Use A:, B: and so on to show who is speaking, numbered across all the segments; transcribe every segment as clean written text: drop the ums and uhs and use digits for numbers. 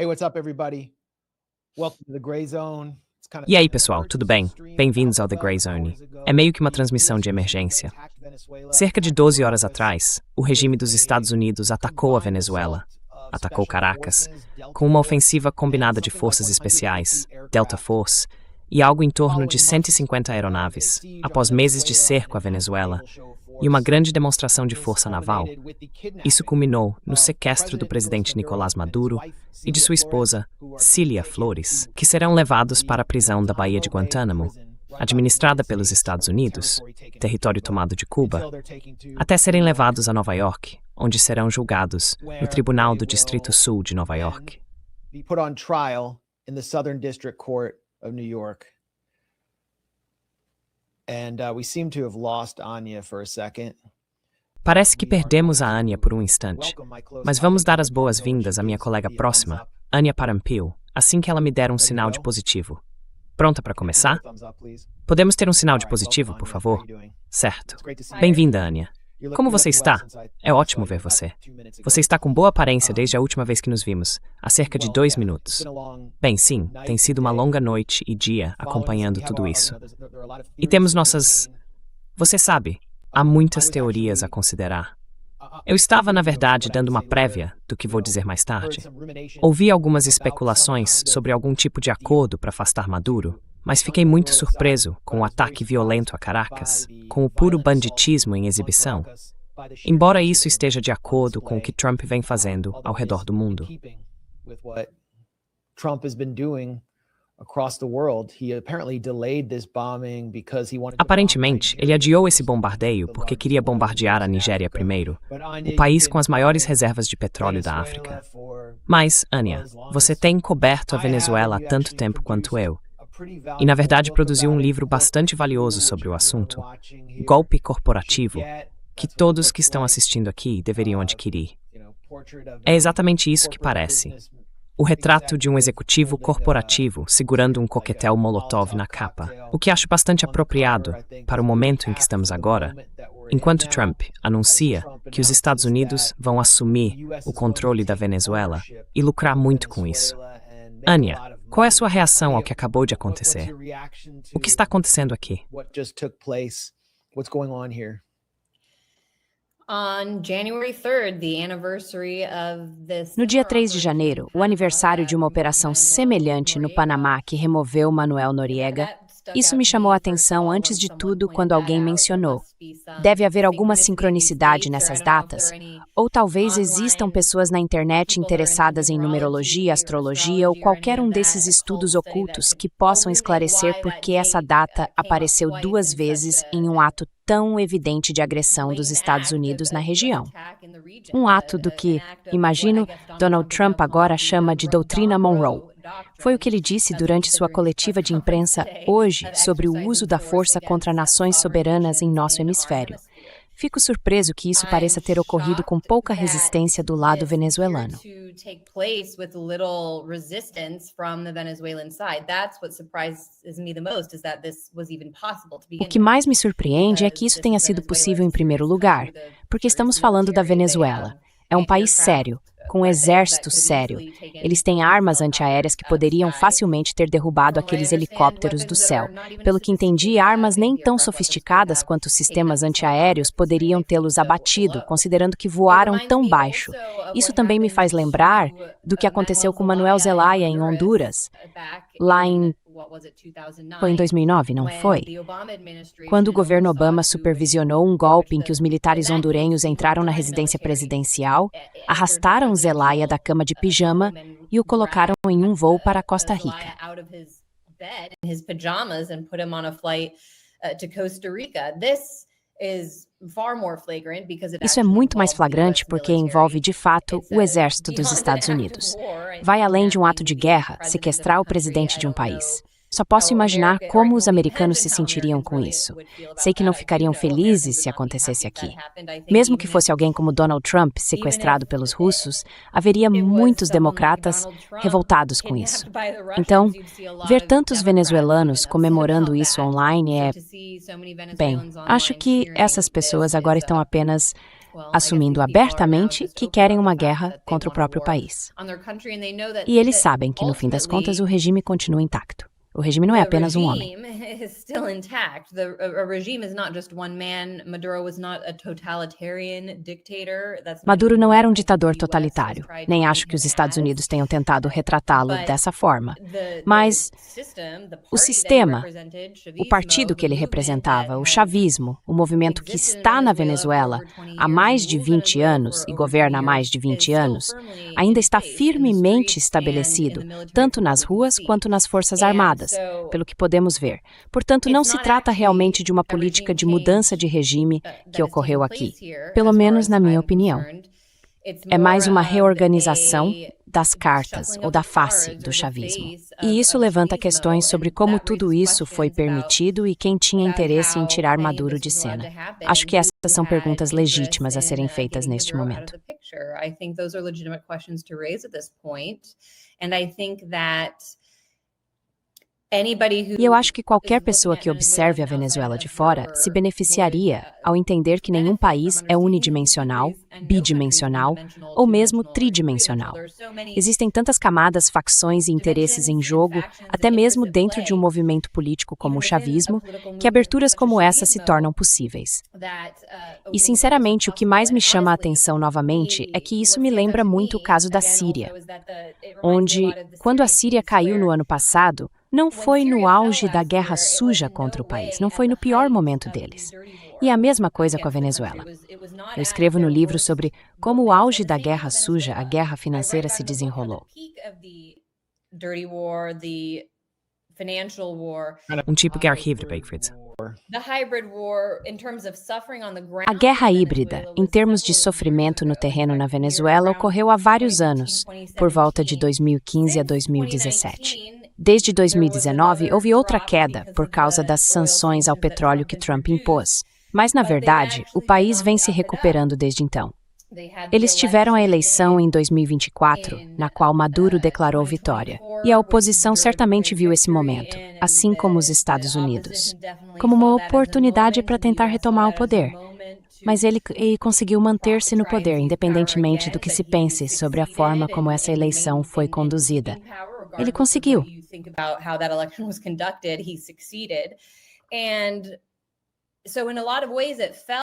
A: Hey, what's up, everybody? Welcome to the Gray Zone.
B: E aí, pessoal, tudo bem? Bem-vindos ao The Gray Zone. É meio que uma transmissão de emergência. Cerca de 12 horas atrás, o regime dos Estados Unidos atacou a Venezuela, atacou Caracas, com uma ofensiva combinada de forças especiais, Delta Force, e algo em torno de 150 aeronaves, após meses de cerco à Venezuela e uma grande demonstração de força naval. Isso culminou no sequestro do presidente Nicolás Maduro e de sua esposa, Cilia Flores, que serão levados para a prisão da Baía de Guantánamo, administrada pelos Estados Unidos, território tomado de Cuba, até serem levados a Nova York, onde serão julgados no Tribunal do Distrito Sul de Nova York.
A: Put on trial in the Southern District Court of New York. And we seem to have lost Anya for a second.
B: Parece que perdemos a Anya por um instante, mas vamos dar as boas-vindas à minha colega próxima, Anya Parampil, assim que ela me der um sinal de positivo. Pronta para começar? Podemos ter um sinal de positivo, por favor? Certo. Bem-vinda, Anya. Como você está? É ótimo ver você. Você está com boa aparência desde a última vez que nos vimos, há cerca de 2 minutos. Bem, sim, tem sido uma longa noite e dia acompanhando tudo isso. E temos nossas... Você sabe, há muitas teorias a considerar. Eu estava, na verdade, dando uma prévia do que vou dizer mais tarde. Ouvi algumas especulações sobre algum tipo de acordo para afastar Maduro, mas fiquei muito surpreso com o ataque violento a Caracas, com o puro banditismo em exibição, embora isso esteja de acordo com o que Trump vem fazendo ao redor do mundo. Aparentemente, ele adiou esse bombardeio porque queria bombardear a Nigéria primeiro, o país com as maiores reservas de petróleo da África. Mas, Anya, você tem coberto a Venezuela há tanto tempo quanto eu, e na verdade produziu um livro bastante valioso sobre o assunto, Golpe Corporativo, que todos que estão assistindo aqui deveriam adquirir. É exatamente isso que parece. O retrato de um executivo corporativo segurando um coquetel Molotov na capa, o que acho bastante apropriado para o momento em que estamos agora, enquanto Trump anuncia que os Estados Unidos vão assumir o controle da Venezuela e lucrar muito com isso. Anya, qual é a sua reação ao que acabou de acontecer? O que está acontecendo aqui?
C: No dia 3 de janeiro, o aniversário de uma operação semelhante no Panamá que removeu Manuel Noriega, isso me chamou a atenção antes de tudo quando alguém mencionou. Deve haver alguma sincronicidade nessas datas? Ou talvez existam pessoas na internet interessadas em numerologia, astrologia ou qualquer um desses estudos ocultos que possam esclarecer por que essa data apareceu 2 vezes em um ato tão evidente de agressão dos Estados Unidos na região. Um ato do que, imagino, Donald Trump agora chama de doutrina Monroe. Foi o que ele disse durante sua coletiva de imprensa hoje sobre o uso da força contra nações soberanas em nosso hemisfério. Fico surpreso que isso pareça ter ocorrido com pouca resistência do lado venezuelano. O que mais me surpreende é que isso tenha sido possível em primeiro lugar, porque estamos falando da Venezuela. É um país sério, com um exército sério. Eles têm armas antiaéreas que poderiam facilmente ter derrubado aqueles helicópteros do céu. Pelo que entendi, armas nem tão sofisticadas quanto os sistemas antiaéreos poderiam tê-los abatido, considerando que voaram tão baixo. Isso também me faz lembrar do que aconteceu com Manuel Zelaya em Honduras, lá Foi em 2009, não foi? Quando o governo Obama supervisionou um golpe em que os militares hondurenhos entraram na residência presidencial, arrastaram Zelaya da cama de pijama e o colocaram em um voo para Costa Rica. Isso é muito mais flagrante porque envolve, de fato, o exército dos Estados Unidos. Vai além de um ato de guerra, sequestrar o presidente de um país. Só posso imaginar como os americanos se sentiriam com isso. Sei que não ficariam felizes se acontecesse aqui. Mesmo que fosse alguém como Donald Trump sequestrado pelos russos, haveria muitos democratas revoltados com isso. Então, ver tantos venezuelanos comemorando isso online é... Bem, acho que essas pessoas agora estão apenas assumindo abertamente que querem uma guerra contra o próprio país. E eles sabem que, no fim das contas, o regime continua intacto. O regime não é apenas um homem. Maduro não era um ditador totalitário, nem acho que os Estados Unidos tenham tentado retratá-lo dessa forma. Mas o sistema, o partido que ele representava, o chavismo, o movimento que está na Venezuela há mais de 20 anos e governa há mais de 20 anos, ainda está firmemente estabelecido, tanto nas ruas quanto nas Forças Armadas, pelo que podemos ver. Portanto, não se trata realmente de uma política de mudança de regime que ocorreu aqui, pelo menos na minha opinião. É mais uma reorganização das cartas ou da face do chavismo. E isso levanta questões sobre como tudo isso foi permitido e quem tinha interesse em tirar Maduro de cena. Acho que essas são perguntas legítimas a serem feitas neste momento. E eu acho que qualquer pessoa que observe a Venezuela de fora se beneficiaria ao entender que nenhum país é unidimensional, bidimensional ou mesmo tridimensional. Existem tantas camadas, facções e interesses em jogo, até mesmo dentro de um movimento político como o chavismo, que aberturas como essa se tornam possíveis. E, sinceramente, o que mais me chama a atenção novamente é que isso me lembra muito o caso da Síria, onde, quando a Síria caiu no ano passado, não foi no auge da guerra suja contra o país, não foi no pior momento deles. E a mesma coisa com a Venezuela. Eu escrevo no livro sobre como o auge da guerra suja, a guerra financeira, se desenrolou.
B: Um tipo de guerra híbrida, Beckford.
C: A guerra híbrida, em termos de sofrimento no terreno na Venezuela, ocorreu há vários anos, por volta de 2015 a 2017. Desde 2019, houve outra queda por causa das sanções ao petróleo que Trump impôs. Mas, na verdade, o país vem se recuperando desde então. Eles tiveram a eleição em 2024, na qual Maduro declarou vitória. E a oposição certamente viu esse momento, assim como os Estados Unidos, como uma oportunidade para tentar retomar o poder. Mas ele conseguiu manter-se no poder, independentemente do que se pense sobre a forma como essa eleição foi conduzida. Ele conseguiu.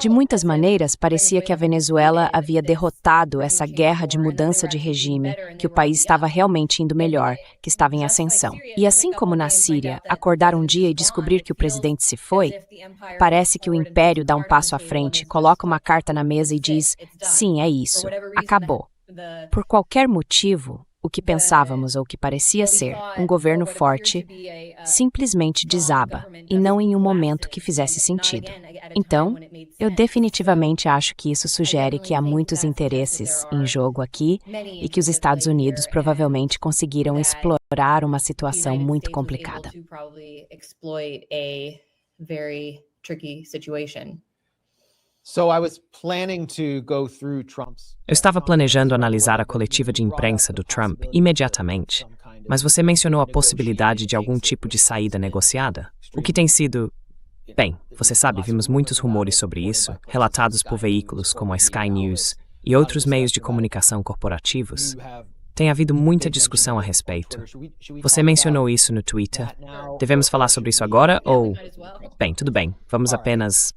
C: De muitas maneiras, parecia que a Venezuela havia derrotado essa guerra de mudança de regime, que o país estava realmente indo melhor, que estava em ascensão. E assim como na Síria, acordar um dia e descobrir que o presidente se foi, parece que o império dá um passo à frente, coloca uma carta na mesa e diz, sim, é isso, acabou. Por qualquer motivo, o que pensávamos ou que parecia ser um governo forte simplesmente desaba, e não em um momento que fizesse sentido. Então, eu definitivamente acho que isso sugere que há muitos interesses em jogo aqui e que os Estados Unidos provavelmente conseguiram explorar uma situação muito complicada.
B: Eu estava planejando analisar a coletiva de imprensa do Trump imediatamente, mas você mencionou a possibilidade de algum tipo de saída negociada, o que tem sido... Bem, você sabe, vimos muitos rumores sobre isso, relatados por veículos como a Sky News e outros meios de comunicação corporativos. Tem havido muita discussão a respeito. Você mencionou isso no Twitter. Devemos falar sobre isso agora ou... Bem, tudo bem. Vamos apenas...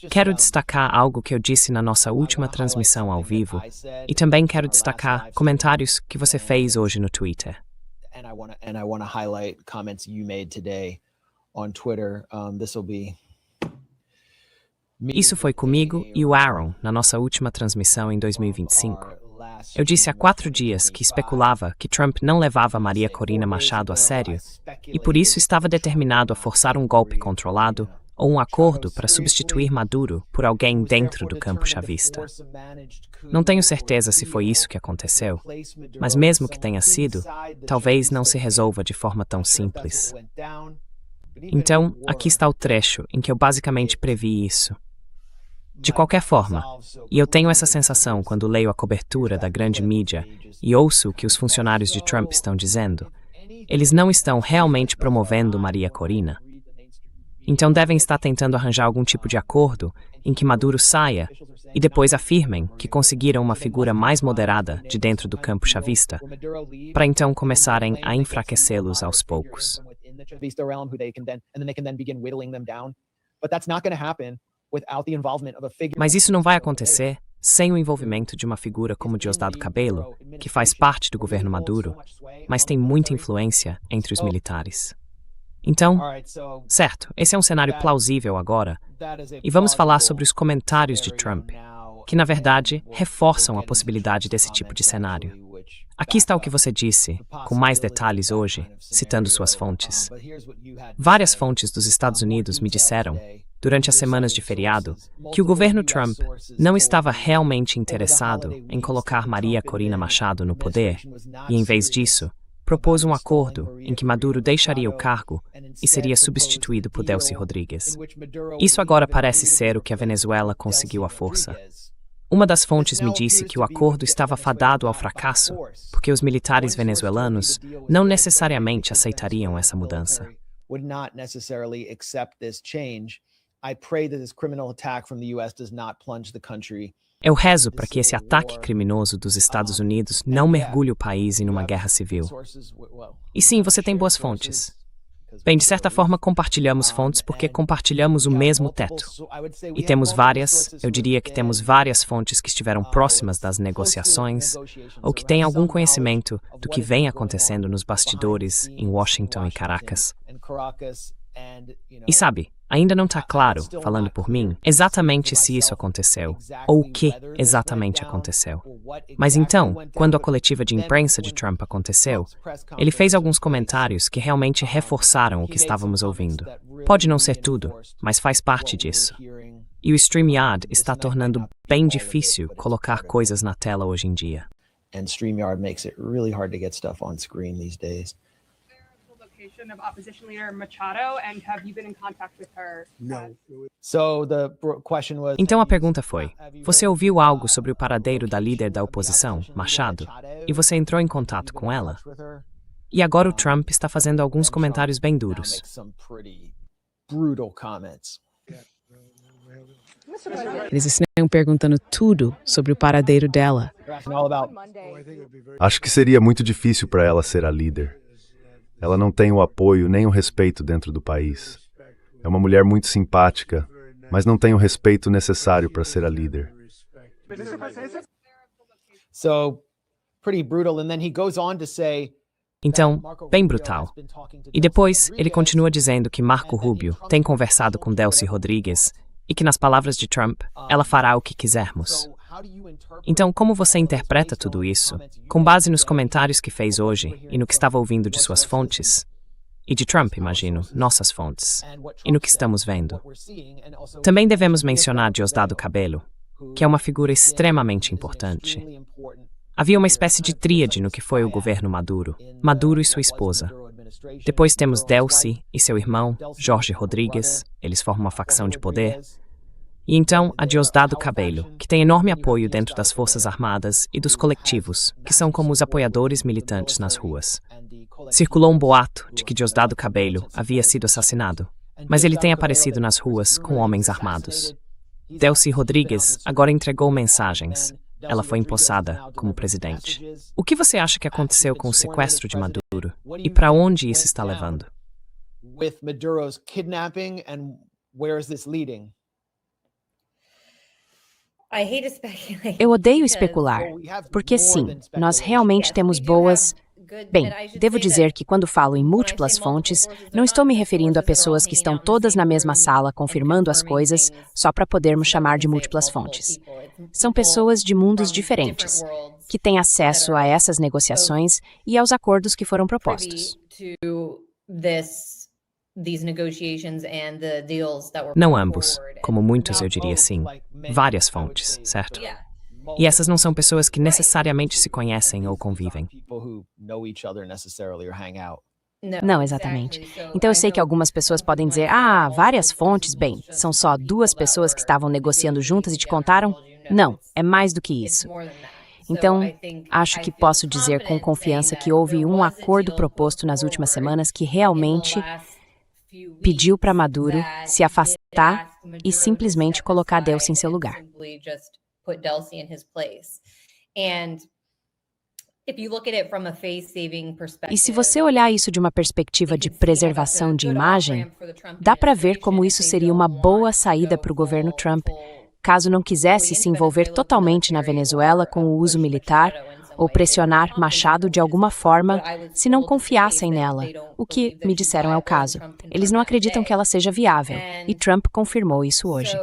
B: Quero destacar algo que eu disse na nossa última transmissão ao vivo e também quero destacar comentários que você fez hoje no Twitter. Isso foi comigo e o Aaron na nossa última transmissão em 2025. Eu disse há 4 dias que especulava que Trump não levava Maria Corina Machado a sério e por isso estava determinado a forçar um golpe controlado ou um acordo para substituir Maduro por alguém dentro do campo chavista. Não tenho certeza se foi isso que aconteceu, mas mesmo que tenha sido, talvez não se resolva de forma tão simples. Então, aqui está o trecho em que eu basicamente previ isso. De qualquer forma, e eu tenho essa sensação quando leio a cobertura da grande mídia e ouço o que os funcionários de Trump estão dizendo, eles não estão realmente promovendo Maria Corina. Então devem estar tentando arranjar algum tipo de acordo em que Maduro saia e depois afirmem que conseguiram uma figura mais moderada de dentro do campo chavista, para então começarem a enfraquecê-los aos poucos. Mas isso não vai acontecer sem o envolvimento de uma figura como Diosdado Cabello, que faz parte do governo Maduro, mas tem muita influência entre os militares. Então, certo, esse é um cenário plausível agora, e vamos falar sobre os comentários de Trump, que na verdade reforçam a possibilidade desse tipo de cenário. Aqui está o que você disse, com mais detalhes hoje, citando suas fontes. Várias fontes dos Estados Unidos me disseram, durante as semanas de feriado, que o governo Trump não estava realmente interessado em colocar Maria Corina Machado no poder, e em vez disso, propôs um acordo em que Maduro deixaria o cargo e seria substituído por Delcy Rodrigues. Isso agora parece ser o que a Venezuela conseguiu à força. Uma das fontes me disse que o acordo estava fadado ao fracasso, porque os militares venezuelanos não necessariamente aceitariam essa mudança. Eu rezo para que esse ataque criminoso dos Estados Unidos não mergulhe o país em uma guerra civil. E sim, você tem boas fontes. Bem, de certa forma, compartilhamos fontes porque compartilhamos o mesmo teto. E temos várias, eu diria que temos várias fontes que estiveram próximas das negociações ou que têm algum conhecimento do que vem acontecendo nos bastidores em Washington e Caracas. E sabe, ainda não está claro, falando por mim, exatamente se isso aconteceu, ou o que exatamente aconteceu. Mas então, quando a coletiva de imprensa de Trump aconteceu, ele fez alguns comentários que realmente reforçaram o que estávamos ouvindo. Pode não ser tudo, mas faz parte disso. E o StreamYard está tornando bem difícil colocar coisas na tela hoje em dia.
A: And StreamYard makes it really hard to get stuff on screen these days.
D: Of opposition leader Machado, and have you been in contact with her?
A: No. So the question was.
B: Então a pergunta foi: você ouviu algo sobre o paradeiro da líder da oposição, Machado, e você entrou em contato com ela? E agora o Trump está fazendo alguns comentários bem duros.
E: Eles estão perguntando tudo sobre o paradeiro dela.
F: Acho que seria muito difícil para ela ser a líder. Ela não tem o apoio nem o respeito dentro do país. É uma mulher muito simpática, mas não tem o respeito necessário para ser a líder.
B: Então, bem brutal. E depois, ele continua dizendo que Marco Rubio tem conversado com Delcy Rodrigues e que, nas palavras de Trump, ela fará o que quisermos. Então, como você interpreta tudo isso, com base nos comentários que fez hoje e no que estava ouvindo de suas fontes? E de Trump, imagino, nossas fontes, e no que estamos vendo. Também devemos mencionar Diosdado Cabello, que é uma figura extremamente importante. Havia uma espécie de tríade no que foi o governo Maduro, Maduro e sua esposa. Depois temos Delcy e seu irmão, Jorge Rodrigues, eles formam uma facção de poder. E então, a Diosdado Cabello, que tem enorme apoio dentro das Forças Armadas e dos coletivos, que são como os apoiadores militantes nas ruas. Circulou um boato de que Diosdado Cabello havia sido assassinado, mas ele tem aparecido nas ruas com homens armados. Delcy Rodrigues agora entregou mensagens. Ela foi empossada como presidente. O que você acha que aconteceu com o sequestro de Maduro? E para onde isso está levando?
C: Eu odeio especular, porque sim, nós realmente temos boas... Bem, devo dizer que quando falo em múltiplas fontes, não estou me referindo a pessoas que estão todas na mesma sala confirmando as coisas só para podermos chamar de múltiplas fontes. São pessoas de mundos diferentes, que têm acesso a essas negociações e aos acordos que foram propostos.
B: Não ambos, como muitos eu diria sim, várias fontes, certo? E essas não são pessoas que necessariamente se conhecem ou convivem.
C: Não, exatamente. Então eu sei que algumas pessoas podem dizer, várias fontes, bem, são só 2 pessoas que estavam negociando juntas e te contaram? Não, é mais do que isso. Então, acho que posso dizer com confiança que houve um acordo proposto nas últimas semanas que realmente pediu para Maduro se afastar e simplesmente colocar Delcy em seu lugar. E se você olhar isso de uma perspectiva de preservação de imagem, dá para ver como isso seria uma boa saída para o governo Trump, caso não quisesse se envolver totalmente na Venezuela com o uso militar ou pressionar Machado de alguma forma se não confiassem nela, o que, me disseram, é o caso. Eles não acreditam que ela seja viável, e Trump confirmou isso hoje.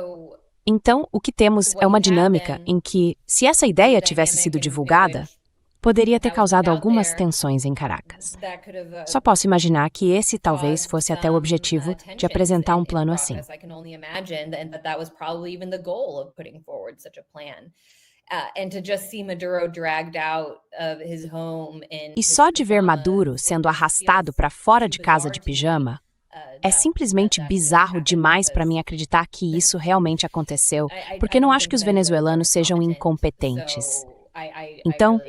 C: Então, o que temos é uma dinâmica em que, se essa ideia tivesse sido divulgada, poderia ter causado algumas tensões em Caracas. Só posso imaginar que esse talvez fosse até o objetivo de apresentar um plano assim. E só de ver Maduro sendo arrastado para fora de casa de pijama, é simplesmente bizarro demais para mim acreditar que isso realmente aconteceu, porque não acho que os venezuelanos sejam incompetentes. Então,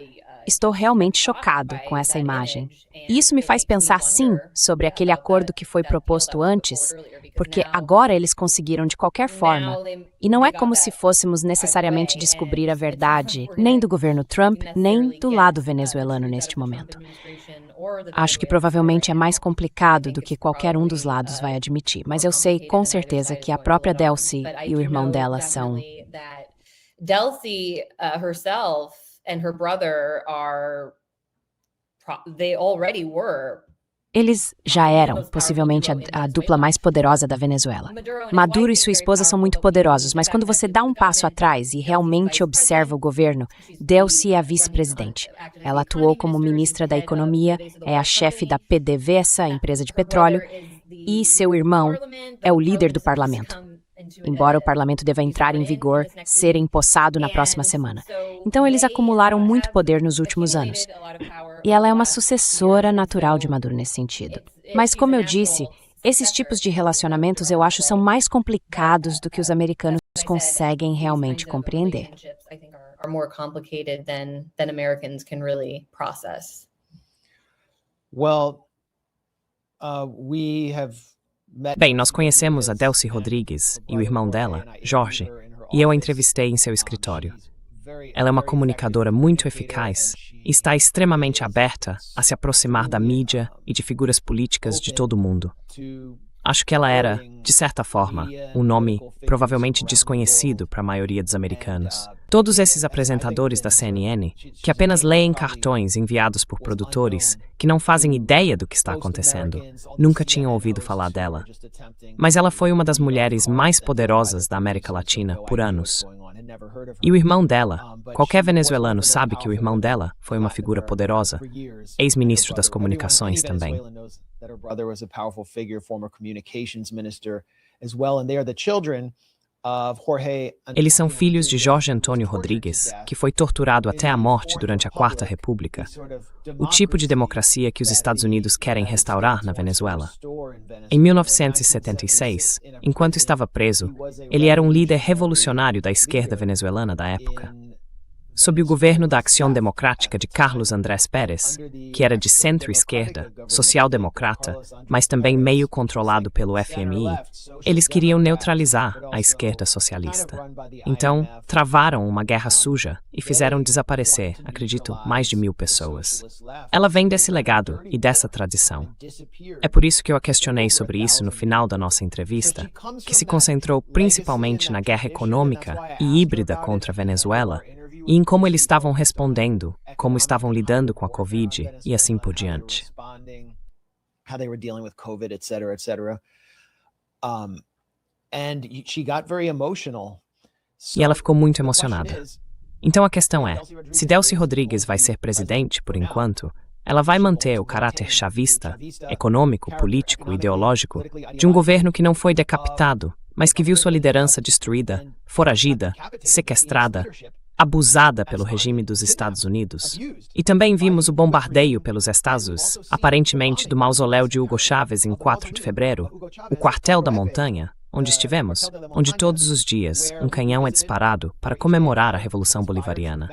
C: estou realmente chocado com essa imagem. E isso me faz pensar, sim, sobre aquele acordo que foi proposto antes, porque agora eles conseguiram de qualquer forma. E não é como se fôssemos necessariamente descobrir a verdade, nem do governo Trump, nem do lado venezuelano neste momento. Acho que provavelmente é mais complicado do que qualquer um dos lados vai admitir, mas eu sei com certeza que a própria Delcy e o irmão dela são...
G: Delcy herself and her brother they already were.
C: Eles já eram, possivelmente, a dupla mais poderosa da Venezuela. Maduro e sua esposa são muito poderosos, mas quando você dá um passo atrás e realmente observa o governo, Delcy é a vice-presidente. Ela atuou como ministra da Economia, é a chefe da PDVSA, a empresa de petróleo, e seu irmão é o líder do parlamento. Embora o parlamento deva entrar em vigor, ser empossado na próxima semana. Então, eles acumularam muito poder nos últimos anos. E ela é uma sucessora natural de Maduro nesse sentido. Mas, como eu disse, esses tipos de relacionamentos eu acho são mais complicados do que os americanos conseguem realmente compreender.
B: Bem, nós conhecemos a Delcy Rodrigues e o irmão dela, Jorge, e eu a entrevistei em seu escritório. Ela é uma comunicadora muito eficaz e está extremamente aberta a se aproximar da mídia e de figuras políticas de todo o mundo. Acho que ela era, de certa forma, um nome provavelmente desconhecido para a maioria dos americanos. Todos esses apresentadores da CNN, que apenas leem cartões enviados por produtores que não fazem ideia do que está acontecendo, nunca tinham ouvido falar dela. Mas ela foi uma das mulheres mais poderosas da América Latina por anos. E o irmão dela, qualquer venezuelano sabe que o irmão dela foi uma figura poderosa, ex-ministro das comunicações também. Eles são filhos de Jorge Antônio Rodrigues, que foi torturado até a morte durante a Quarta República, o tipo de democracia que os Estados Unidos querem restaurar na Venezuela. Em 1976, enquanto estava preso, ele era um líder revolucionário da esquerda venezuelana da época. Sob o governo da Acción Democrática de Carlos Andrés Pérez, que era de centro-esquerda, social-democrata, mas também meio controlado pelo FMI, eles queriam neutralizar a esquerda socialista. Então, travaram uma guerra suja e fizeram desaparecer, acredito, mais de 1.000 pessoas. Ela vem desse legado e dessa tradição. É por isso que eu a questionei sobre isso no final da nossa entrevista, que se concentrou principalmente na guerra econômica e híbrida contra a Venezuela, e em como eles estavam respondendo, como estavam lidando com a Covid e assim por diante. E ela ficou muito emocionada. Então a questão é, se Delcy Rodrigues vai ser presidente por enquanto, ela vai manter o caráter chavista, econômico, político, ideológico, de um governo que não foi decapitado, mas que viu sua liderança destruída, foragida, sequestrada, abusada pelo regime dos Estados Unidos. E também vimos o bombardeio pelos Estados, aparentemente do mausoléu de Hugo Chávez em 4 de fevereiro, o quartel da montanha, onde estivemos, onde todos os dias um canhão é disparado para comemorar a Revolução Bolivariana.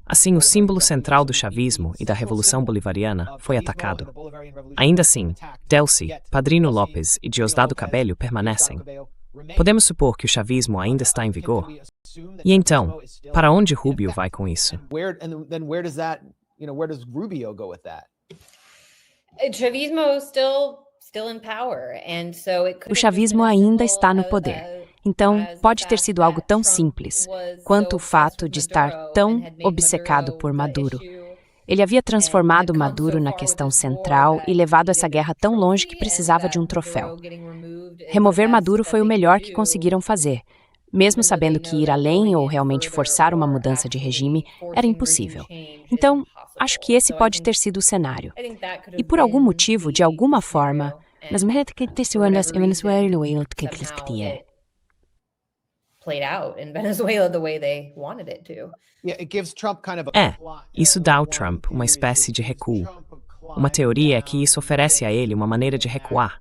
B: Assim, o símbolo central do chavismo e da Revolução Bolivariana foi atacado. Ainda assim, Delcy, Padrino Lopes e Diosdado Cabello permanecem. Podemos supor que o chavismo ainda está em vigor? E então, para onde Rubio vai com isso?
C: O chavismo ainda está no poder. Então, pode ter sido algo tão simples quanto o fato de estar tão obcecado por Maduro. Ele havia transformado Maduro na questão central e levado essa guerra tão longe que precisava de um troféu. Remover Maduro foi o melhor que conseguiram fazer, mesmo sabendo que ir além ou realmente forçar uma mudança de regime era impossível. Então, acho que esse pode ter sido o cenário. E por algum motivo, de alguma forma,
G: played out in Venezuela the way they wanted it to.
B: Isso dá ao Trump uma espécie de recuo. Uma teoria é que isso oferece a ele uma maneira de recuar.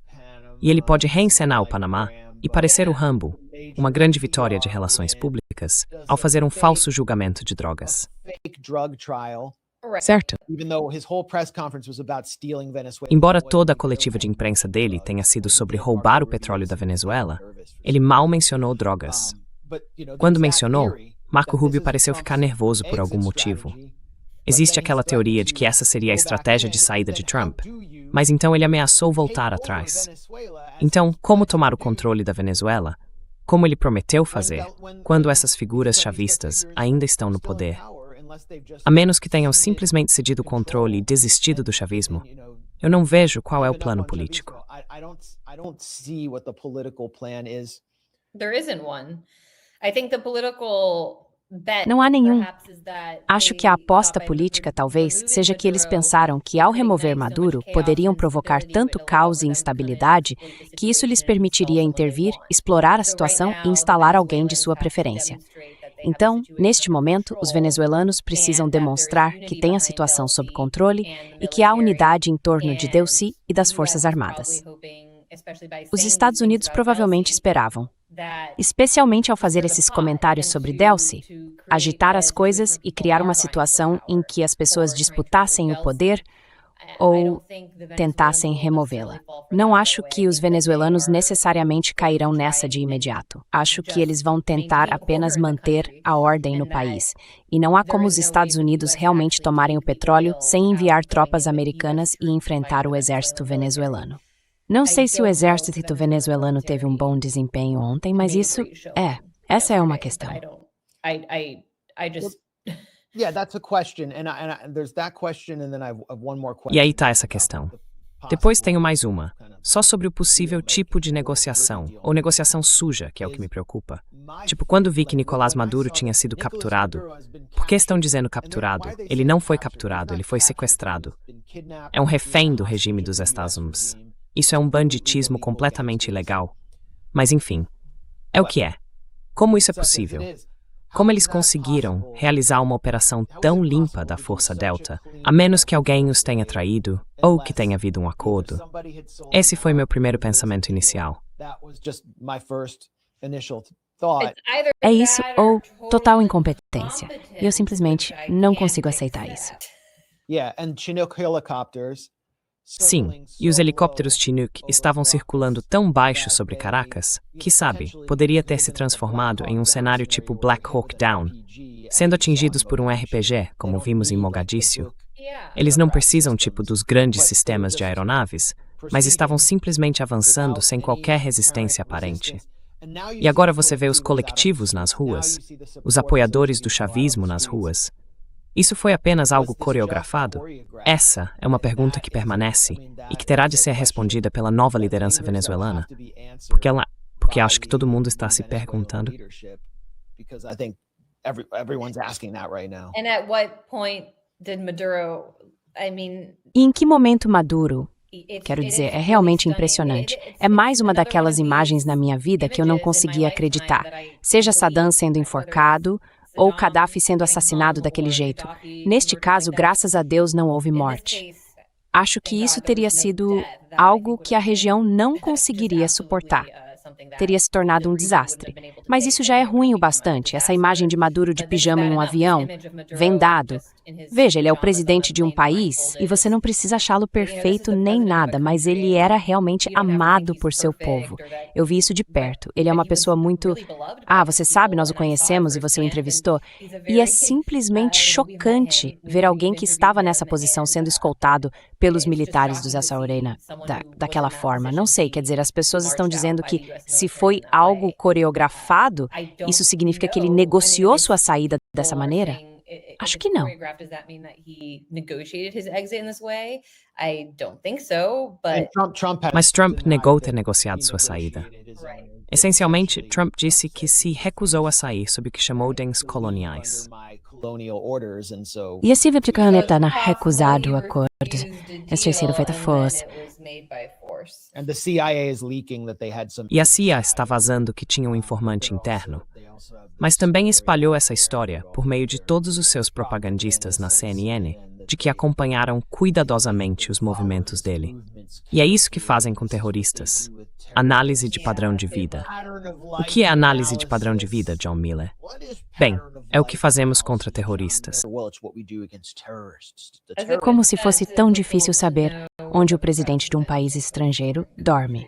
B: E ele pode reencenar o Panamá e parecer o Rambo, uma grande vitória de relações públicas, ao fazer um falso julgamento de drogas.
E: Certo.
B: Embora toda a coletiva de imprensa dele tenha sido sobre roubar o petróleo da Venezuela, ele mal mencionou drogas. Quando mencionou, Marco Rubio pareceu ficar nervoso por algum motivo. Existe aquela teoria de que essa seria a estratégia de saída de Trump, mas então ele ameaçou voltar atrás. Então, como tomar o controle da Venezuela? Como ele prometeu fazer, quando essas figuras chavistas ainda estão no poder? A menos que tenham simplesmente cedido o controle e desistido do chavismo, eu não vejo qual é o plano político.
G: There isn't one. I think the political bet
C: Não há nenhum.
G: perhaps is that
C: Acho que a aposta política talvez seja que eles pensaram que ao remover Maduro poderiam provocar tanto caos e instabilidade que isso lhes permitiria intervir, explorar a situação e instalar alguém de sua preferência. Então, neste momento, os venezuelanos precisam demonstrar que têm a situação sob controle e que há unidade em torno de Delcy e das Forças Armadas. Os Estados Unidos provavelmente esperavam, especialmente ao fazer esses comentários sobre Delcy, agitar as coisas e criar uma situação em que as pessoas disputassem o poder ou tentassem removê-la. Não acho que os venezuelanos necessariamente cairão nessa de imediato. Acho que eles vão tentar apenas manter a ordem no país. E não há como os Estados Unidos realmente tomarem o petróleo sem enviar tropas americanas e enfrentar o exército venezuelano. Não sei se o exército venezuelano teve um bom desempenho ontem, mas essa é uma questão.
B: E aí está essa questão. Depois tenho mais uma, só sobre o possível tipo de negociação, ou negociação suja, que é o que me preocupa. Tipo, quando vi que Nicolás Maduro tinha sido capturado, por que estão dizendo capturado? Ele não foi capturado, ele foi sequestrado. É um refém do regime dos Estados Unidos. Isso é um banditismo completamente ilegal. Mas enfim, é o que é. Como isso é possível? Como eles conseguiram realizar uma operação tão limpa da Força Delta, a menos que alguém os tenha traído ou que tenha havido um acordo? Esse foi meu primeiro pensamento inicial.
C: É isso ou total incompetência. E eu simplesmente não consigo aceitar isso.
B: Sim, e os helicópteros Chinook estavam circulando tão baixo sobre Caracas que, sabe, poderia ter se transformado em um cenário tipo Black Hawk Down, sendo atingidos por um RPG, como vimos em Mogadíscio. Eles não precisam tipo dos grandes sistemas de aeronaves, mas estavam simplesmente avançando sem qualquer resistência aparente. E agora você vê os colectivos nas ruas, os apoiadores do chavismo nas ruas. Isso foi apenas algo coreografado? Essa é uma pergunta que permanece e que terá de ser respondida pela nova liderança venezuelana, porque acho que todo mundo está se perguntando.
G: And at what point did Maduro,
C: E em que momento Maduro? Quero dizer, é realmente impressionante. É mais uma daquelas imagens na minha vida que eu não conseguia acreditar. Seja Saddam sendo enforcado ou Gaddafi sendo assassinado daquele jeito. Neste caso, graças a Deus, não houve morte. Acho que isso teria sido algo que a região não conseguiria suportar. teria se tornado um desastre. Mas isso já é ruim o bastante. Essa imagem de Maduro de pijama em um avião, vendado. Veja, ele é o presidente de um país e você não precisa achá-lo perfeito nem nada, mas ele era realmente amado por seu povo. Eu vi isso de perto. Ele é uma pessoa muito... você sabe, nós o conhecemos e você o entrevistou. E é simplesmente chocante ver alguém que estava nessa posição sendo escoltado pelos militares dos Essa Arena daquela forma. Não sei, quer dizer, as pessoas estão dizendo que se foi algo coreografado, isso significa que ele negociou sua saída dessa maneira? Acho que não.
B: Mas Trump negou ter negociado sua saída. Essencialmente, Trump disse que se recusou a sair sob o que chamou de coloniais.
C: E esse Vaticano na recusado o acordo. Este sido feito força.
B: E a CIA está vazando que tinha um informante interno, mas também espalhou essa história por meio de todos os seus propagandistas na CNN, de que acompanharam cuidadosamente os movimentos dele. E é isso que fazem com terroristas. Análise de padrão de vida. O que é análise de padrão de vida, John Miller? Bem, é o que fazemos contra terroristas.
C: Como se fosse tão difícil saber onde o presidente de um país estrangeiro dorme.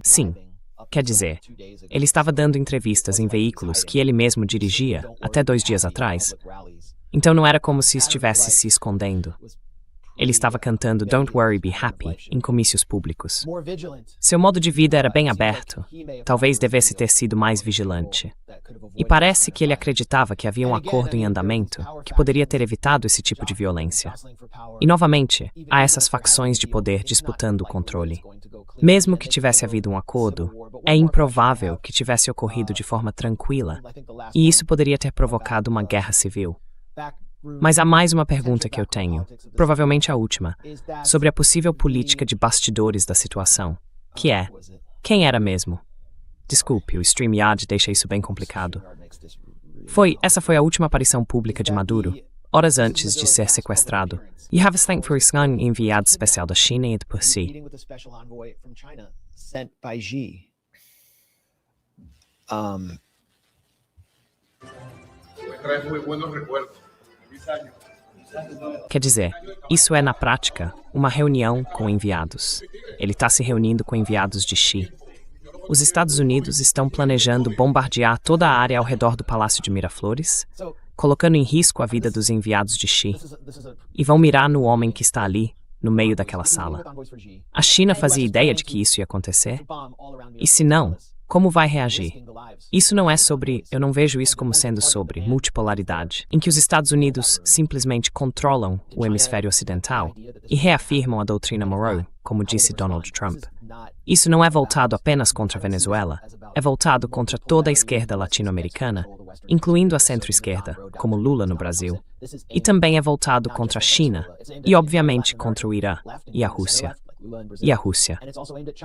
B: Sim. Quer dizer, ele estava dando entrevistas em veículos que ele mesmo dirigia até 2 dias atrás. Então não era como se estivesse se escondendo. Ele estava cantando Don't Worry, Be Happy em comícios públicos. Seu modo de vida era bem aberto. Talvez devesse ter sido mais vigilante. E parece que ele acreditava que havia um acordo em andamento que poderia ter evitado esse tipo de violência. E novamente, há essas facções de poder disputando o controle. Mesmo que tivesse havido um acordo, é improvável que tivesse ocorrido de forma tranquila, e isso poderia ter provocado uma guerra civil. Mas há mais uma pergunta que eu tenho, provavelmente a última, sobre a possível política de bastidores da situação, que é, quem era mesmo? Desculpe, o StreamYard deixa isso bem complicado. Essa foi a última aparição pública de Maduro, horas antes de ser sequestrado. E Havastan foi o enviado especial da China e de por si. Quer dizer, isso é, na prática, uma reunião com enviados. Ele está se reunindo com enviados de Xi. Os Estados Unidos estão planejando bombardear toda a área ao redor do Palácio de Miraflores, colocando em risco a vida dos enviados de Xi. E vão mirar no homem que está ali, no meio daquela sala. A China fazia ideia de que isso ia acontecer? E se não, como vai reagir? Isso não é sobre, eu não vejo isso como sendo sobre, multipolaridade, em que os Estados Unidos simplesmente controlam o hemisfério ocidental e reafirmam a doutrina Monroe, como disse Donald Trump. Isso não é voltado apenas contra a Venezuela, é voltado contra toda a esquerda latino-americana, incluindo a centro-esquerda, como Lula no Brasil. E também é voltado contra a China, e obviamente contra o Irã e a Rússia.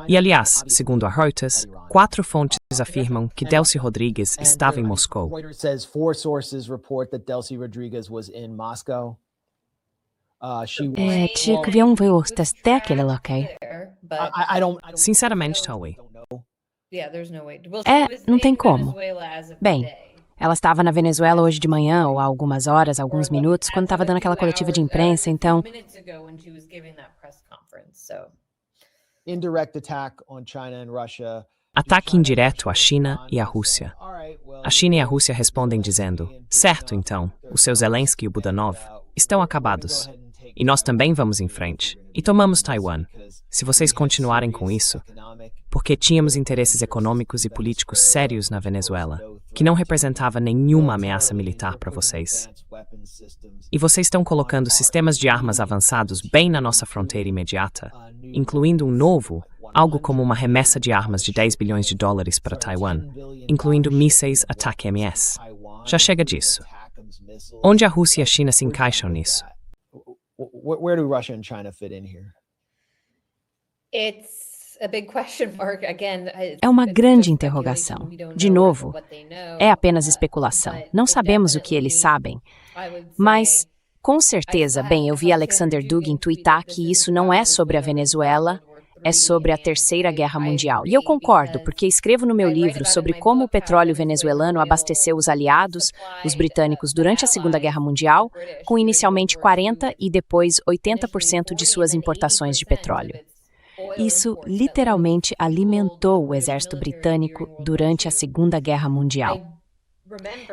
B: E aliás, segundo a Reuters, 4 fontes afirmam que Delcy Rodrigues estava em Moscou.
C: Chico, vi até aquele local.
B: Sinceramente, Towie.
C: Não tem como. Bem, ela estava na Venezuela hoje de manhã, ou há algumas horas, alguns minutos, quando estava dando aquela coletiva de imprensa, então...
B: Ataque indireto à China e à Rússia. A China e a Rússia respondem dizendo, certo, então, o seu Zelensky e o Budanov estão acabados. E nós também vamos em frente. E tomamos Taiwan. Se vocês continuarem com isso, porque tínhamos interesses econômicos e políticos sérios na Venezuela, que não representava nenhuma ameaça militar para vocês. E vocês estão colocando sistemas de armas avançados bem na nossa fronteira imediata, incluindo um novo, algo como uma remessa de armas de 10 bilhões de dólares para Taiwan, incluindo mísseis ATACMS. Já chega disso. Onde a Rússia e a China se encaixam nisso?
A: Where do Russia and China fit in here?
C: É uma grande interrogação. De novo, é apenas especulação. Não sabemos o que eles sabem. Mas, com certeza, bem, eu vi Alexander Dugin tweetar que isso não é sobre a Venezuela, é sobre a Terceira Guerra Mundial. E eu concordo, porque escrevo no meu livro sobre como o petróleo venezuelano abasteceu os aliados, os britânicos, durante a Segunda Guerra Mundial, com inicialmente 40% e depois 80% de suas importações de petróleo. Isso literalmente alimentou o exército britânico durante a Segunda Guerra Mundial.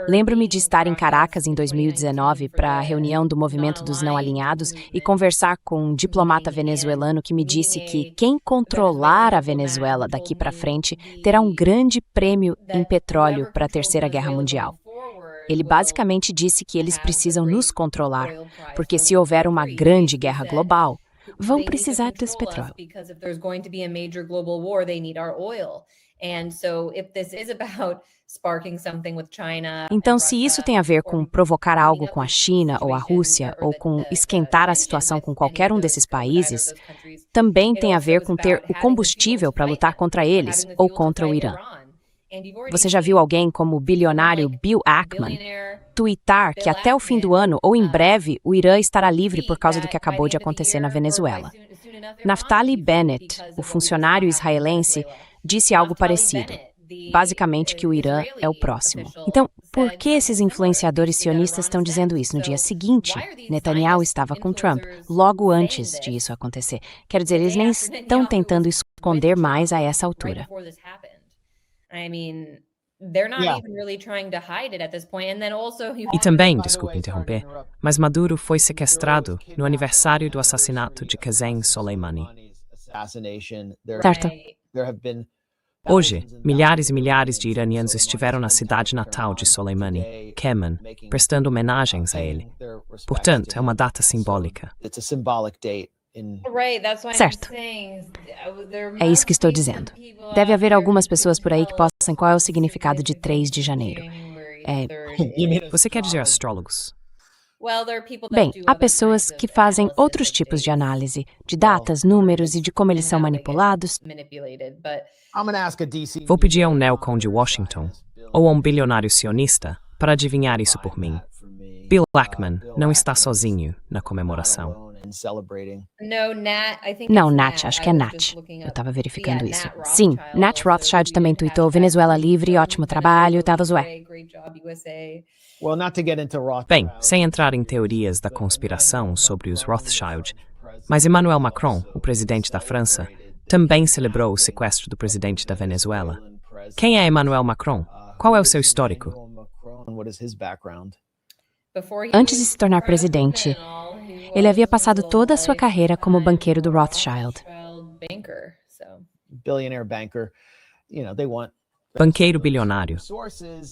C: Lembro-me de estar em Caracas em 2019 para a reunião do Movimento dos Não Alinhados e conversar com um diplomata venezuelano que me disse que quem controlar a Venezuela daqui para frente terá um grande prêmio em petróleo para a Terceira Guerra Mundial. Ele basicamente disse que eles precisam nos controlar, porque se houver uma grande guerra global, vão precisar desse petróleo. Então, se isso tem a ver com provocar algo com a China ou a Rússia, ou com esquentar a situação com qualquer um desses países, também tem a ver com ter o combustível para lutar contra eles ou contra o Irã. Você já viu alguém como o bilionário Bill Ackman tuitar que até o fim do ano, ou em breve, o Irã estará livre por causa do que acabou de acontecer na Venezuela? Naftali Bennett, o funcionário israelense, disse algo parecido. Basicamente que o Irã é o próximo. Então, por que esses influenciadores sionistas estão dizendo isso? No dia seguinte, Netanyahu estava com Trump, logo antes de isso acontecer. Quer dizer, eles nem estão tentando esconder mais a essa altura.
B: E também, desculpe interromper, mas Maduro foi sequestrado no aniversário do assassinato de Qasem Soleimani.
C: Certo.
B: Hoje, milhares e milhares de iranianos estiveram na cidade natal de Soleimani, Keman, prestando homenagens a ele. Portanto, é uma data simbólica.
C: Certo. É isso que estou dizendo. Deve haver algumas pessoas por aí que possam qual é o significado de 3 de janeiro.
B: Você quer dizer astrólogos?
C: Bem, há pessoas que fazem outros tipos de análise, de datas, números e de como eles são manipulados.
B: Vou pedir a um neocon de Washington, ou a um bilionário sionista, para adivinhar isso por mim. Bill Ackman não está sozinho na comemoração.
C: Não, Nat, acho que é Nat. Eu estava verificando isso. Sim, Nat Rothschild também tweetou Venezuela livre, ótimo trabalho, tal, zoé.
B: Bem, sem entrar em teorias da conspiração sobre os Rothschild, mas Emmanuel Macron, o presidente da França, também celebrou o sequestro do presidente da Venezuela. Quem é Emmanuel Macron? Qual é o seu histórico?
C: Antes de se tornar presidente, ele havia passado toda a sua carreira como banqueiro do Rothschild.
B: Banqueiro bilionário.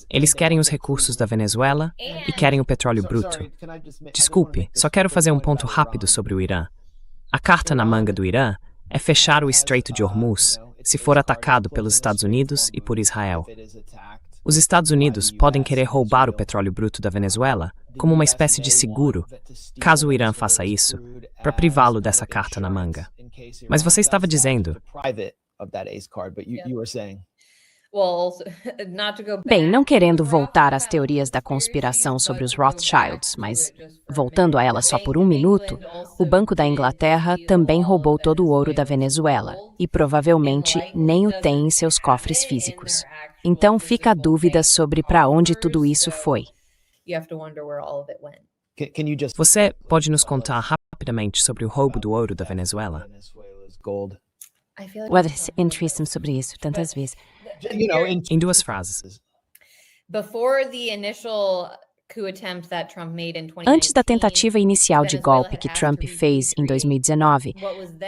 B: Eles querem os recursos da Venezuela e querem o petróleo bruto. Desculpe, só quero fazer um ponto rápido sobre o Irã. A carta na manga do Irã é fechar o Estreito de Hormuz se for atacado pelos Estados Unidos e por Israel. Os Estados Unidos podem querer roubar o petróleo bruto da Venezuela como uma espécie de seguro, caso o Irã faça isso, para privá-lo dessa carta na manga. Mas você estava dizendo...
C: Bem, não querendo voltar às teorias da conspiração sobre os Rothschilds, mas voltando a elas só por um minuto, o Banco da Inglaterra também roubou todo o ouro da Venezuela e provavelmente nem o tem em seus cofres físicos. Então fica a dúvida sobre para onde tudo isso foi.
B: Você pode nos contar rapidamente sobre o roubo do ouro da Venezuela?
C: Weathers entrevista sobre isso tantas vezes.
B: Em 2 frases.
C: Antes da tentativa inicial de golpe que Trump fez em 2019,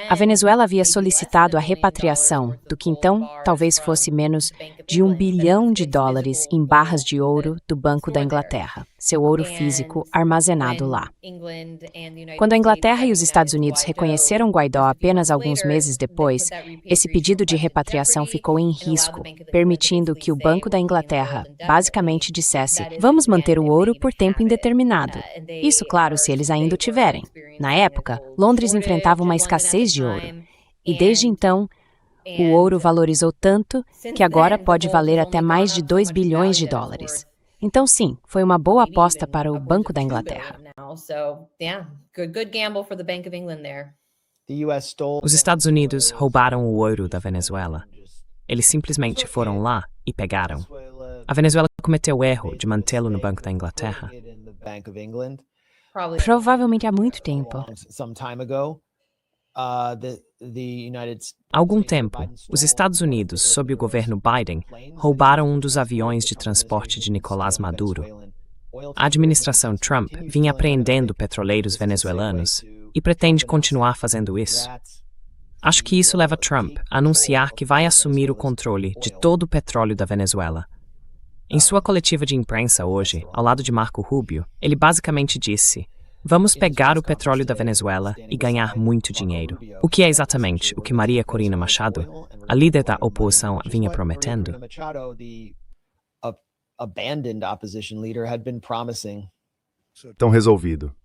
C: a Venezuela havia solicitado a repatriação do que então talvez fosse menos de $1 bilhão em barras de ouro do Banco da Inglaterra, seu ouro físico armazenado lá. Quando a Inglaterra e os Estados Unidos reconheceram Guaidó apenas alguns meses depois, esse pedido de repatriação ficou em risco, permitindo que o Banco da Inglaterra basicamente dissesse: vamos manter o ouro por tempo indeterminado. Isso, claro, se eles ainda o tiverem. Na época, Londres enfrentava uma escassez de ouro. E desde então, o ouro valorizou tanto que agora pode valer até mais de $2 bilhões. Então, sim, foi uma boa aposta para o Banco da Inglaterra.
B: Os Estados Unidos roubaram o ouro da Venezuela. Eles simplesmente foram lá e pegaram. A Venezuela cometeu o erro de mantê-lo no Banco da Inglaterra.
C: Provavelmente há muito tempo.
B: Há algum tempo, os Estados Unidos, sob o governo Biden, roubaram um dos aviões de transporte de Nicolás Maduro. A administração Trump vinha apreendendo petroleiros venezuelanos e pretende continuar fazendo isso. Acho que isso leva Trump a anunciar que vai assumir o controle de todo o petróleo da Venezuela. Em sua coletiva de imprensa hoje, ao lado de Marco Rubio, ele basicamente disse: "Vamos pegar o petróleo da Venezuela e ganhar muito dinheiro." O que é exatamente o que Maria Corina Machado, a líder da oposição, vinha prometendo?
F: Então, resolvido.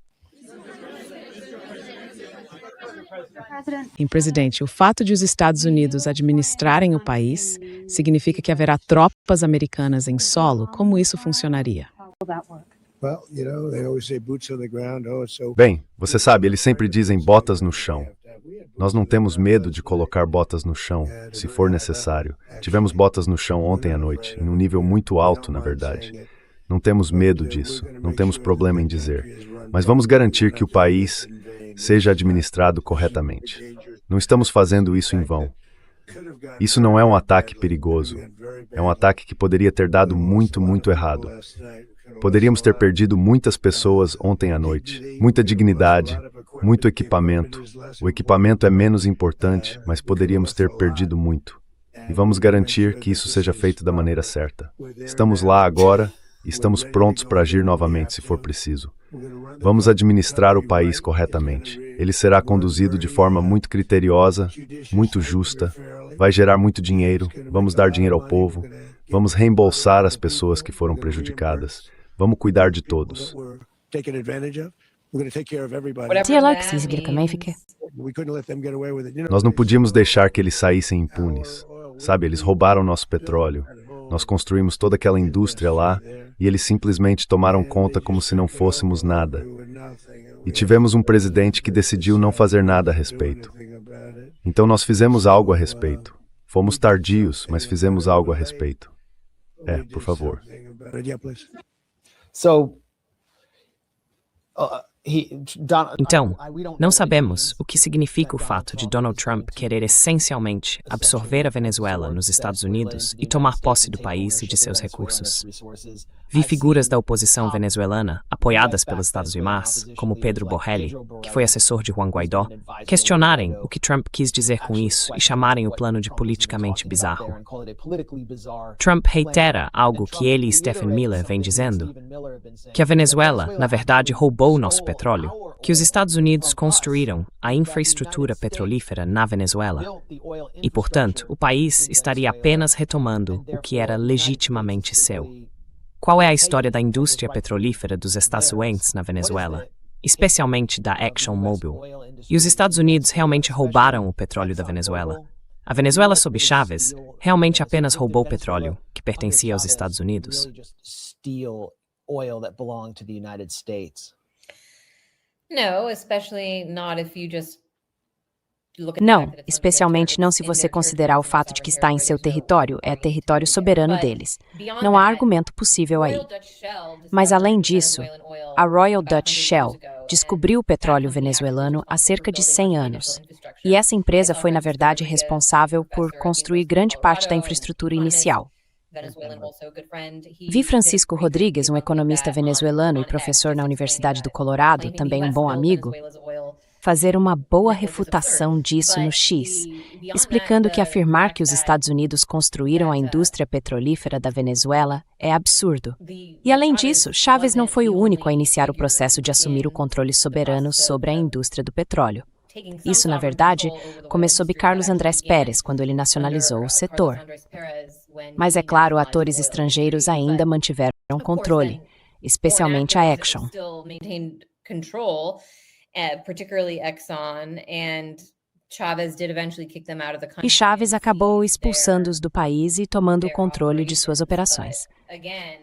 E: Em presidente, o fato de os Estados Unidos administrarem o país significa que haverá tropas americanas em solo? Como isso funcionaria?
F: Bem, você sabe, eles sempre dizem botas no chão. Nós não temos medo de colocar botas no chão, se for necessário. Tivemos botas no chão ontem à noite, em um nível muito alto, na verdade. Não temos medo disso, não temos problema em dizer. Mas vamos garantir que o país seja administrado corretamente. Não estamos fazendo isso em vão. Isso não é um ataque perigoso. É um ataque que poderia ter dado muito, muito errado. Poderíamos ter perdido muitas pessoas ontem à noite. Muita dignidade, muito equipamento. O equipamento é menos importante, mas poderíamos ter perdido muito. E vamos garantir que isso seja feito da maneira certa. Estamos lá agora e estamos prontos para agir novamente se for preciso. Vamos administrar o país corretamente. Ele será conduzido de forma muito criteriosa, muito justa, vai gerar muito dinheiro, vamos dar dinheiro ao povo, vamos reembolsar as pessoas que foram prejudicadas, vamos cuidar de todos.
C: Se ela que significa.
F: Nós não podíamos deixar que eles saíssem impunes. Sabe, eles roubaram nosso petróleo. Nós construímos toda aquela indústria lá e eles simplesmente tomaram conta como se não fôssemos nada. E tivemos um presidente que decidiu não fazer nada a respeito. Então nós fizemos algo a respeito. Fomos tardios, mas fizemos algo a respeito. Por favor.
B: Então, não sabemos o que significa o fato de Donald Trump querer essencialmente absorver a Venezuela nos Estados Unidos e tomar posse do país e de seus recursos. Vi figuras da oposição venezuelana, apoiadas pelos Estados Unidos, como Pedro Borrelli, que foi assessor de Juan Guaidó, questionarem o que Trump quis dizer com isso e chamarem o plano de politicamente bizarro. Trump reitera algo que ele e Stephen Miller vêm dizendo, que a Venezuela, na verdade, roubou nosso petróleo, que os Estados Unidos construíram a infraestrutura petrolífera na Venezuela e, portanto, o país estaria apenas retomando o que era legitimamente seu. Qual é a história da indústria petrolífera dos Estados Unidos na Venezuela, especialmente da ExxonMobil? E os Estados Unidos realmente roubaram o petróleo da Venezuela. A Venezuela sob Chávez realmente apenas roubou o petróleo que pertencia aos Estados Unidos.
C: Não, especialmente não se você considerar o fato de que está em seu território, é território soberano deles. Não há argumento possível aí. Mas além disso, a Royal Dutch Shell descobriu o petróleo venezuelano há cerca de 100 anos. E essa empresa foi, na verdade, responsável por construir grande parte da infraestrutura inicial. Vi Francisco Rodrigues, um economista venezuelano e professor na Universidade do Colorado, também um bom amigo, fazer uma boa refutação disso no X, explicando que afirmar que os Estados Unidos construíram a indústria petrolífera da Venezuela é absurdo. E além disso, Chávez não foi o único a iniciar o processo de assumir o controle soberano sobre a indústria do petróleo. Isso, na verdade, começou sob Carlos Andrés Pérez, quando ele nacionalizou o setor. Mas, é claro, atores estrangeiros ainda mantiveram controle, especialmente a Exxon.
G: Particularly Exxon, and
C: E Chávez acabou expulsando-os do país e tomando o controle de suas operações.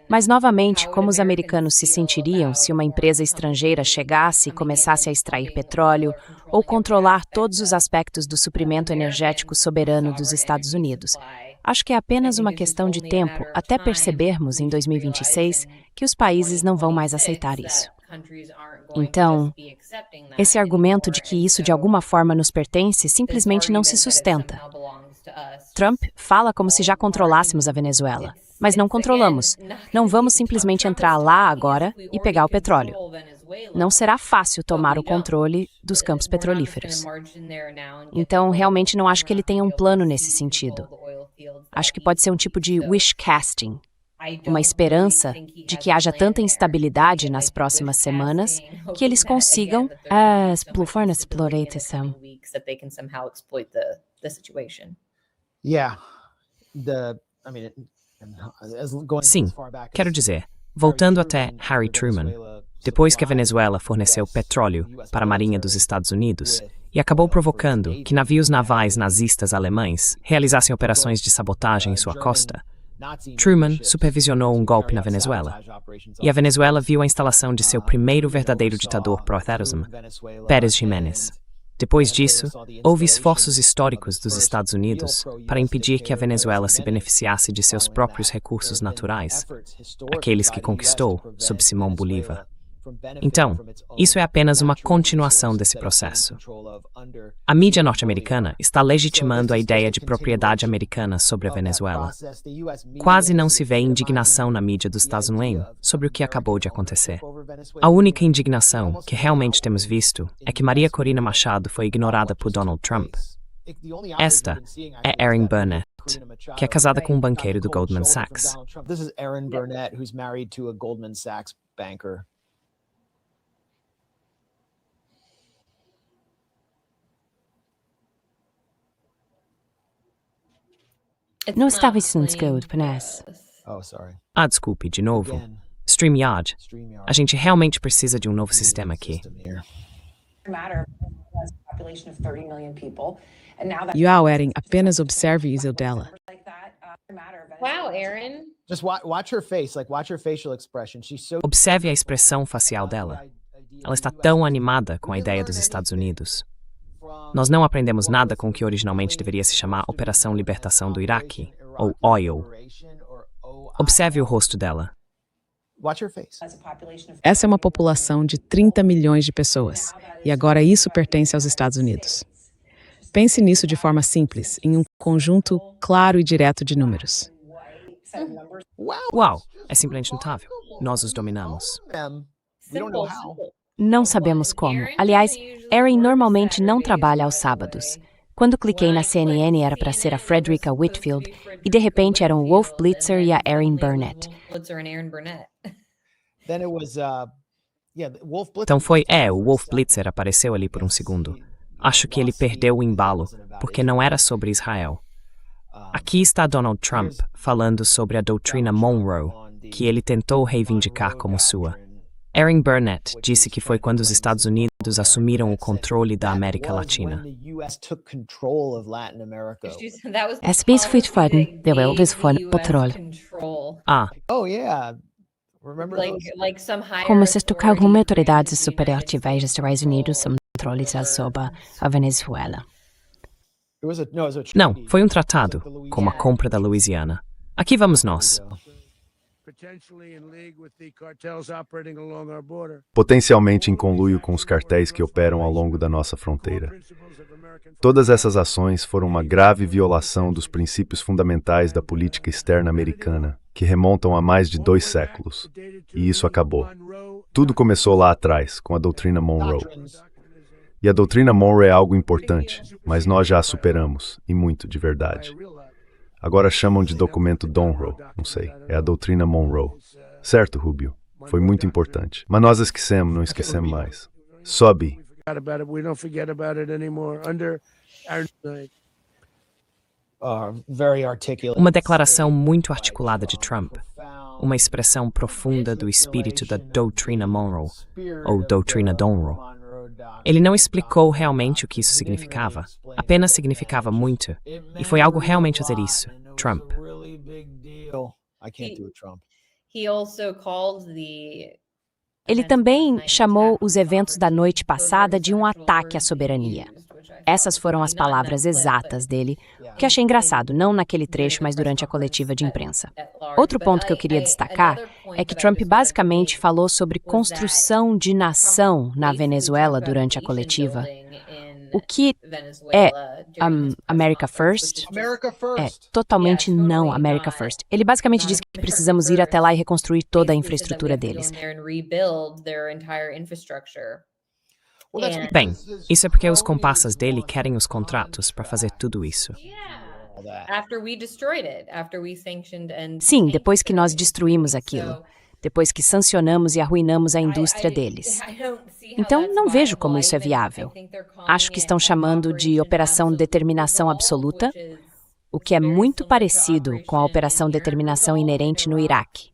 C: Mas, novamente, como os americanos se sentiriam se uma empresa estrangeira chegasse e começasse a extrair petróleo ou controlar todos os aspectos do suprimento energético soberano dos Estados Unidos? Acho que é apenas uma questão de tempo até percebermos, em 2026, que os países não vão mais aceitar isso. Então, esse argumento de que isso de alguma forma nos pertence simplesmente não se sustenta. Trump fala como se já controlássemos a Venezuela, mas não controlamos. Não vamos simplesmente entrar lá agora e pegar o petróleo. Não será fácil tomar o controle dos campos petrolíferos. Então, realmente não acho que ele tenha um plano nesse sentido. Acho que pode ser um tipo de wish casting, uma esperança de que haja tanta instabilidade nas próximas semanas que eles consigam exploração.
B: Sim, quero dizer, voltando até Harry Truman, depois que a Venezuela forneceu petróleo para a Marinha dos Estados Unidos e acabou provocando que navios navais nazistas alemães realizassem operações de sabotagem em sua costa, Truman supervisionou um golpe na Venezuela, e a Venezuela viu a instalação de seu primeiro verdadeiro ditador pró-terrorismo, Pérez Jiménez. Depois disso, houve esforços históricos dos Estados Unidos para impedir que a Venezuela se beneficiasse de seus próprios recursos naturais, aqueles que conquistou sob Simão Bolívar. Então, isso é apenas uma continuação desse processo. A mídia norte-americana está legitimando a ideia de propriedade americana sobre a Venezuela. Quase não se vê indignação na mídia dos Estados Unidos sobre o que acabou de acontecer. A única indignação que realmente temos visto é que Maria Corina Machado foi ignorada por Donald Trump. Esta é Erin Burnett, que é casada com um banqueiro do Goldman Sachs.
A: This is Erin Burnett, who's married to a Goldman Sachs banker.
C: Não estava sendo escuro, Paness.
A: Oh, sorry.
B: Ah, desculpe, de novo. StreamYard. A gente realmente precisa de um novo sistema aqui.
E: Uau, Erin, apenas observe o uso dela.
G: Wow, Erin.
A: Just watch her face, watch her facial expression. She's so
B: Observe a expressão facial dela. Ela está tão animada com a ideia dos Estados Unidos. Nós não aprendemos nada com o que originalmente deveria se chamar Operação Libertação do Iraque, ou OIL. Observe o rosto dela.
A: Watch her face.
E: Essa é uma população de 30 milhões de pessoas, e agora isso pertence aos Estados Unidos. Pense nisso de forma simples, em um conjunto claro e direto de números.
B: Uau, é simplesmente notável. Nós os dominamos.
A: We don't know how.
C: Não sabemos como. Aliás, Erin normalmente não trabalha aos sábados. Quando cliquei na CNN era para ser a Frederica Whitfield e de repente eram o Wolf Blitzer e a Erin Burnett.
A: Then it was Wolf Blitzer.
B: Então o Wolf Blitzer apareceu ali por um segundo. Acho que ele perdeu o embalo, porque não era sobre Israel. Aqui está Donald Trump falando sobre a doutrina Monroe, que ele tentou reivindicar como sua. Erin Burnett disse que foi quando os Estados Unidos assumiram o controle da América Latina.
C: Es vis fortfarande det var vis for petrol.
B: Ah,
A: Oh yeah. Remember those?
C: Como se tocar uma autoridade superior tivesse os Estados Unidos som controle sobre a Venezuela.
A: It was a treaty.
B: não, foi um tratado, como a compra da Louisiana. Aqui vamos nós.
F: Potencialmente em conluio com os cartéis que operam ao longo da nossa fronteira. Todas essas ações foram uma grave violação dos princípios fundamentais da política externa americana, que remontam a mais de 2 séculos. E isso acabou. Tudo começou lá atrás, com a doutrina Monroe. E a doutrina Monroe é algo importante, mas nós já a superamos, e muito, de verdade. Agora chamam de documento Donroe, não sei, é a doutrina Monroe. Certo, Rubio? Foi muito importante. Mas nós esquecemos, não esquecemos mais. Sobe.
A: Very articulate.
B: Uma declaração muito articulada de Trump. Uma expressão profunda do espírito da doutrina Monroe, ou doutrina Donroe. Ele não explicou realmente o que isso significava. Apenas significava muito. E foi algo realmente fazer isso. Trump.
G: He also called the
C: Ele também chamou os eventos da noite passada de um ataque à soberania. Essas foram as palavras exatas dele, o que achei engraçado, não naquele trecho, mas durante a coletiva de imprensa. Outro ponto que eu queria destacar é que Trump basicamente falou sobre construção de nação na Venezuela durante a coletiva, o que é America First? É totalmente não America First. Ele basicamente disse que precisamos ir até lá e reconstruir toda a infraestrutura deles.
B: Bem, isso é porque os comparsas dele querem os contratos para fazer tudo isso.
C: Sim, depois que nós destruímos aquilo. Depois que sancionamos e arruinamos a indústria deles. Então, não vejo como isso é viável. Acho que estão chamando de Operação Determinação Absoluta, o que é muito parecido com a Operação Determinação Inerente no Iraque.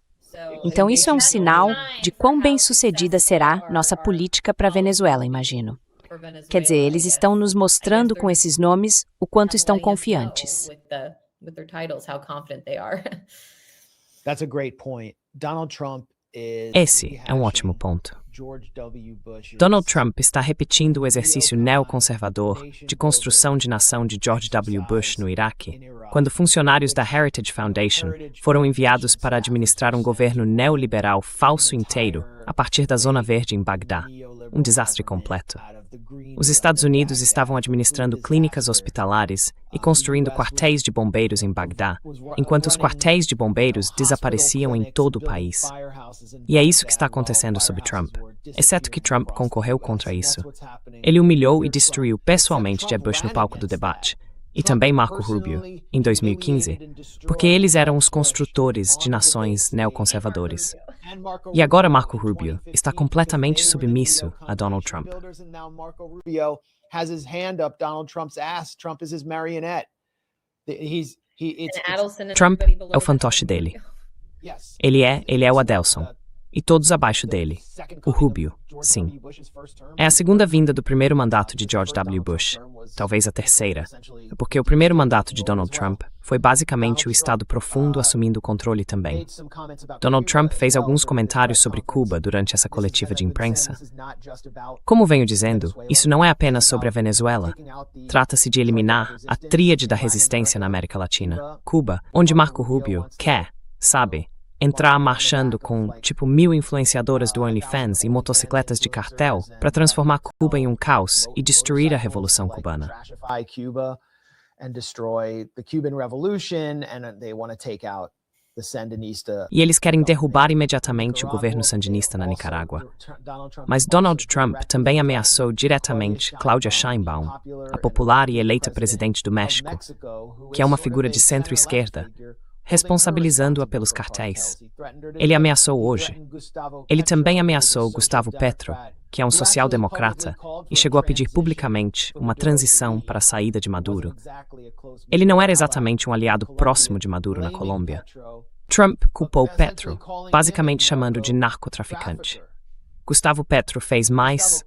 C: Então, isso é um sinal de quão bem-sucedida será nossa política para a Venezuela, imagino. Quer dizer, eles estão nos mostrando com esses nomes o quanto estão confiantes.
A: That's a great point. Donald Trump is
B: Esse é um ótimo ponto. Donald Trump está repetindo o exercício neoconservador de construção de nação de George W. Bush no Iraque, quando funcionários da Heritage Foundation foram enviados para administrar um governo neoliberal falso inteiro a partir da Zona Verde em Bagdá. Um desastre completo. Os Estados Unidos estavam administrando clínicas hospitalares e construindo quartéis de bombeiros em Bagdá, enquanto os quartéis de bombeiros desapareciam em todo o país. E é isso que está acontecendo sob Trump, exceto que Trump concorreu contra isso. Ele humilhou e destruiu pessoalmente Jeb Bush no palco do debate, e também Marco Rubio, em 2015, porque eles eram os construtores de nações neoconservadores. E agora Marco Rubio está completamente submisso a Donald Trump. Trump é o fantoche dele. Ele é o Adelson. E todos abaixo dele. O Rubio, sim. É a segunda vinda do primeiro mandato de George W. Bush, talvez a terceira, porque o primeiro mandato de Donald Trump foi basicamente o Estado profundo assumindo o controle também. Donald Trump fez alguns comentários sobre Cuba durante essa coletiva de imprensa. Como venho dizendo, isso não é apenas sobre a Venezuela. Trata-se de eliminar a tríade da resistência na América Latina, Cuba, onde Marco Rubio quer, sabe, entrar marchando com, 1.000 influenciadoras do OnlyFans e motocicletas de cartel para transformar Cuba em um caos e destruir a Revolução Cubana. E eles querem derrubar imediatamente o governo sandinista na Nicarágua. Mas Donald Trump também ameaçou diretamente Claudia Sheinbaum, a popular e eleita presidente do México, que é uma figura de centro-esquerda, responsabilizando-a pelos cartéis. Ele ameaçou hoje. Ele também ameaçou Gustavo Petro, que é um social-democrata, e chegou a pedir publicamente uma transição para a saída de Maduro. Ele não era exatamente um aliado próximo de Maduro na Colômbia. Trump culpou Petro, basicamente chamando de narcotraficante. Gustavo Petro fez mais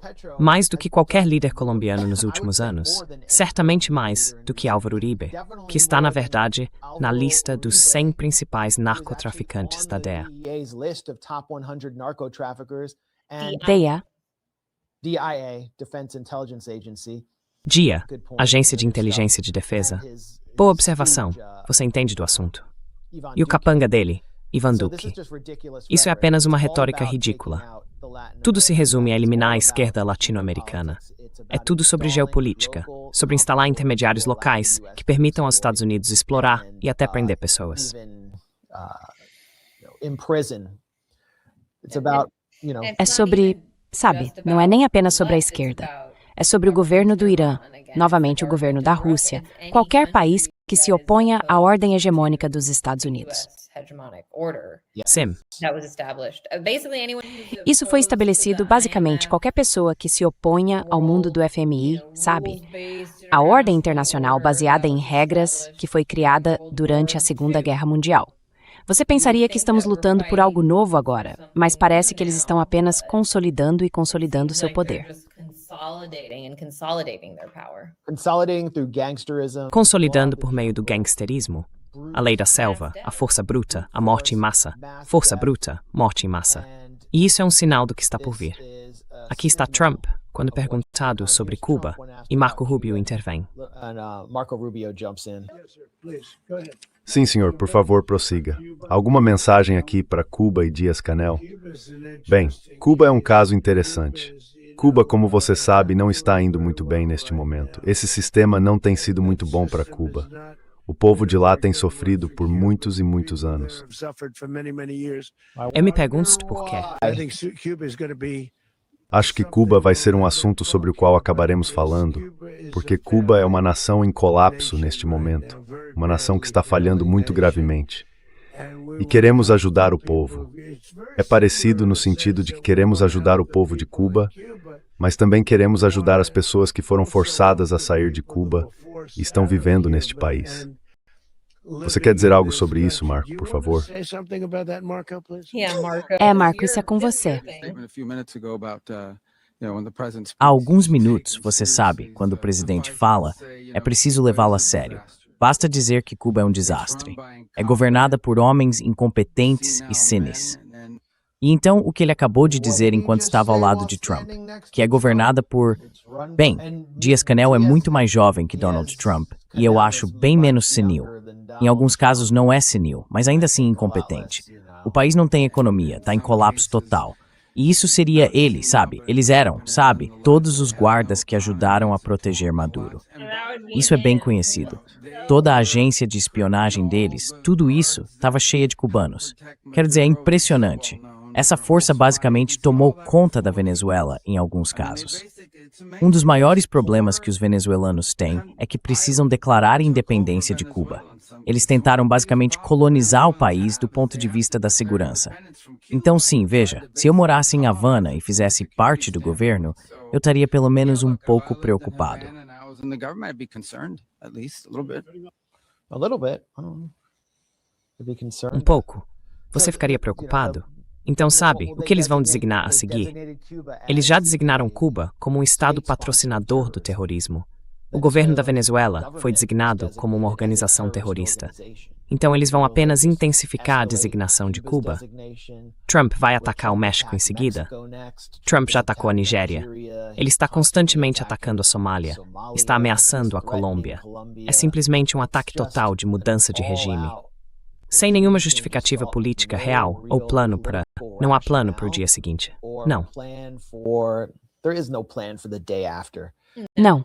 B: do que qualquer líder colombiano nos últimos anos, certamente mais do que Álvaro Uribe, que está, na verdade, na lista dos 100 principais narcotraficantes da DEA. DIA, Agência de Inteligência de Defesa. Boa observação, você entende do assunto. E o capanga dele, Ivan Duque. Isso é apenas uma retórica ridícula. Tudo se resume a eliminar a esquerda latino-americana. É tudo sobre geopolítica, sobre instalar intermediários locais que permitam aos Estados Unidos explorar e até prender pessoas.
C: É sobre, sabe, não é nem apenas sobre a esquerda. É sobre o governo do Irã, novamente o governo da Rússia, qualquer país que se oponha à ordem hegemônica dos Estados Unidos.
B: Sim.
C: Isso foi estabelecido basicamente qualquer pessoa que se oponha ao mundo do FMI, sabe? A ordem internacional baseada em regras que foi criada durante a Segunda Guerra Mundial. Você pensaria que estamos lutando por algo novo agora, mas parece que eles estão apenas consolidando seu poder.
G: consolidating their power.
A: Consolidating through gangsterism.
B: Consolidando por meio do gangsterismo, a lei da selva, a força bruta, a morte em massa, força bruta, morte em massa. E isso é um sinal do que está por vir. Aqui está Trump, quando perguntado sobre Cuba, e Marco Rubio intervém.
A: Marco Rubio jumps in.
F: Sim, senhor, por favor, prossiga. Alguma mensagem aqui para Cuba e Díaz-Canel? Bem, Cuba é um caso interessante. Cuba, como você sabe, não está indo muito bem neste momento. Esse sistema não tem sido muito bom para Cuba. O povo de lá tem sofrido por muitos e muitos anos.
B: Eu me pergunto por quê.
F: Acho que Cuba vai ser um assunto sobre o qual acabaremos falando, porque Cuba é uma nação em colapso neste momento, uma nação que está falhando muito gravemente. E queremos ajudar o povo. É parecido no sentido de que queremos ajudar o povo de Cuba, mas também queremos ajudar as pessoas que foram forçadas a sair de Cuba e estão vivendo neste país. Você quer dizer algo sobre isso, Marco, por favor?
C: Marco, isso é com você.
H: Há alguns minutos, você sabe, quando o presidente fala, é preciso levá-lo a sério. Basta dizer que Cuba é um desastre. É governada por homens incompetentes e cínicos. E então, o que ele acabou de dizer enquanto estava ao lado de Trump, que é governada por... Bem, Díaz-Canel é muito mais jovem que Donald Trump, e eu acho bem menos senil. Em alguns casos não é senil, mas ainda assim incompetente. O país não tem economia, está em colapso total. E isso seria ele, sabe? Eles eram, sabe, todos os guardas que ajudaram a proteger Maduro. Isso é bem conhecido. Toda a agência de espionagem deles, tudo isso, estava cheia de cubanos. Quero dizer, é impressionante. Essa força basicamente tomou conta da Venezuela em alguns casos. Um dos maiores problemas que os venezuelanos têm é que precisam declarar a independência de Cuba. Eles tentaram basicamente colonizar o país do ponto de vista da segurança. Então sim, veja, se eu morasse em Havana e fizesse parte do governo, eu estaria pelo menos um pouco preocupado.
B: Um pouco. Você ficaria preocupado? Então sabe, o que eles vão designar a seguir? Eles já designaram Cuba como um estado patrocinador do terrorismo. O governo da Venezuela foi designado como uma organização terrorista. Então eles vão apenas intensificar a designação de Cuba. Trump vai atacar o México em seguida. Trump já atacou a Nigéria. Ele está constantemente atacando a Somália. Está ameaçando a Colômbia. É simplesmente um ataque total de mudança de regime. Sem nenhuma justificativa política real ou plano para... Não há plano para o dia seguinte. Não.
C: Não.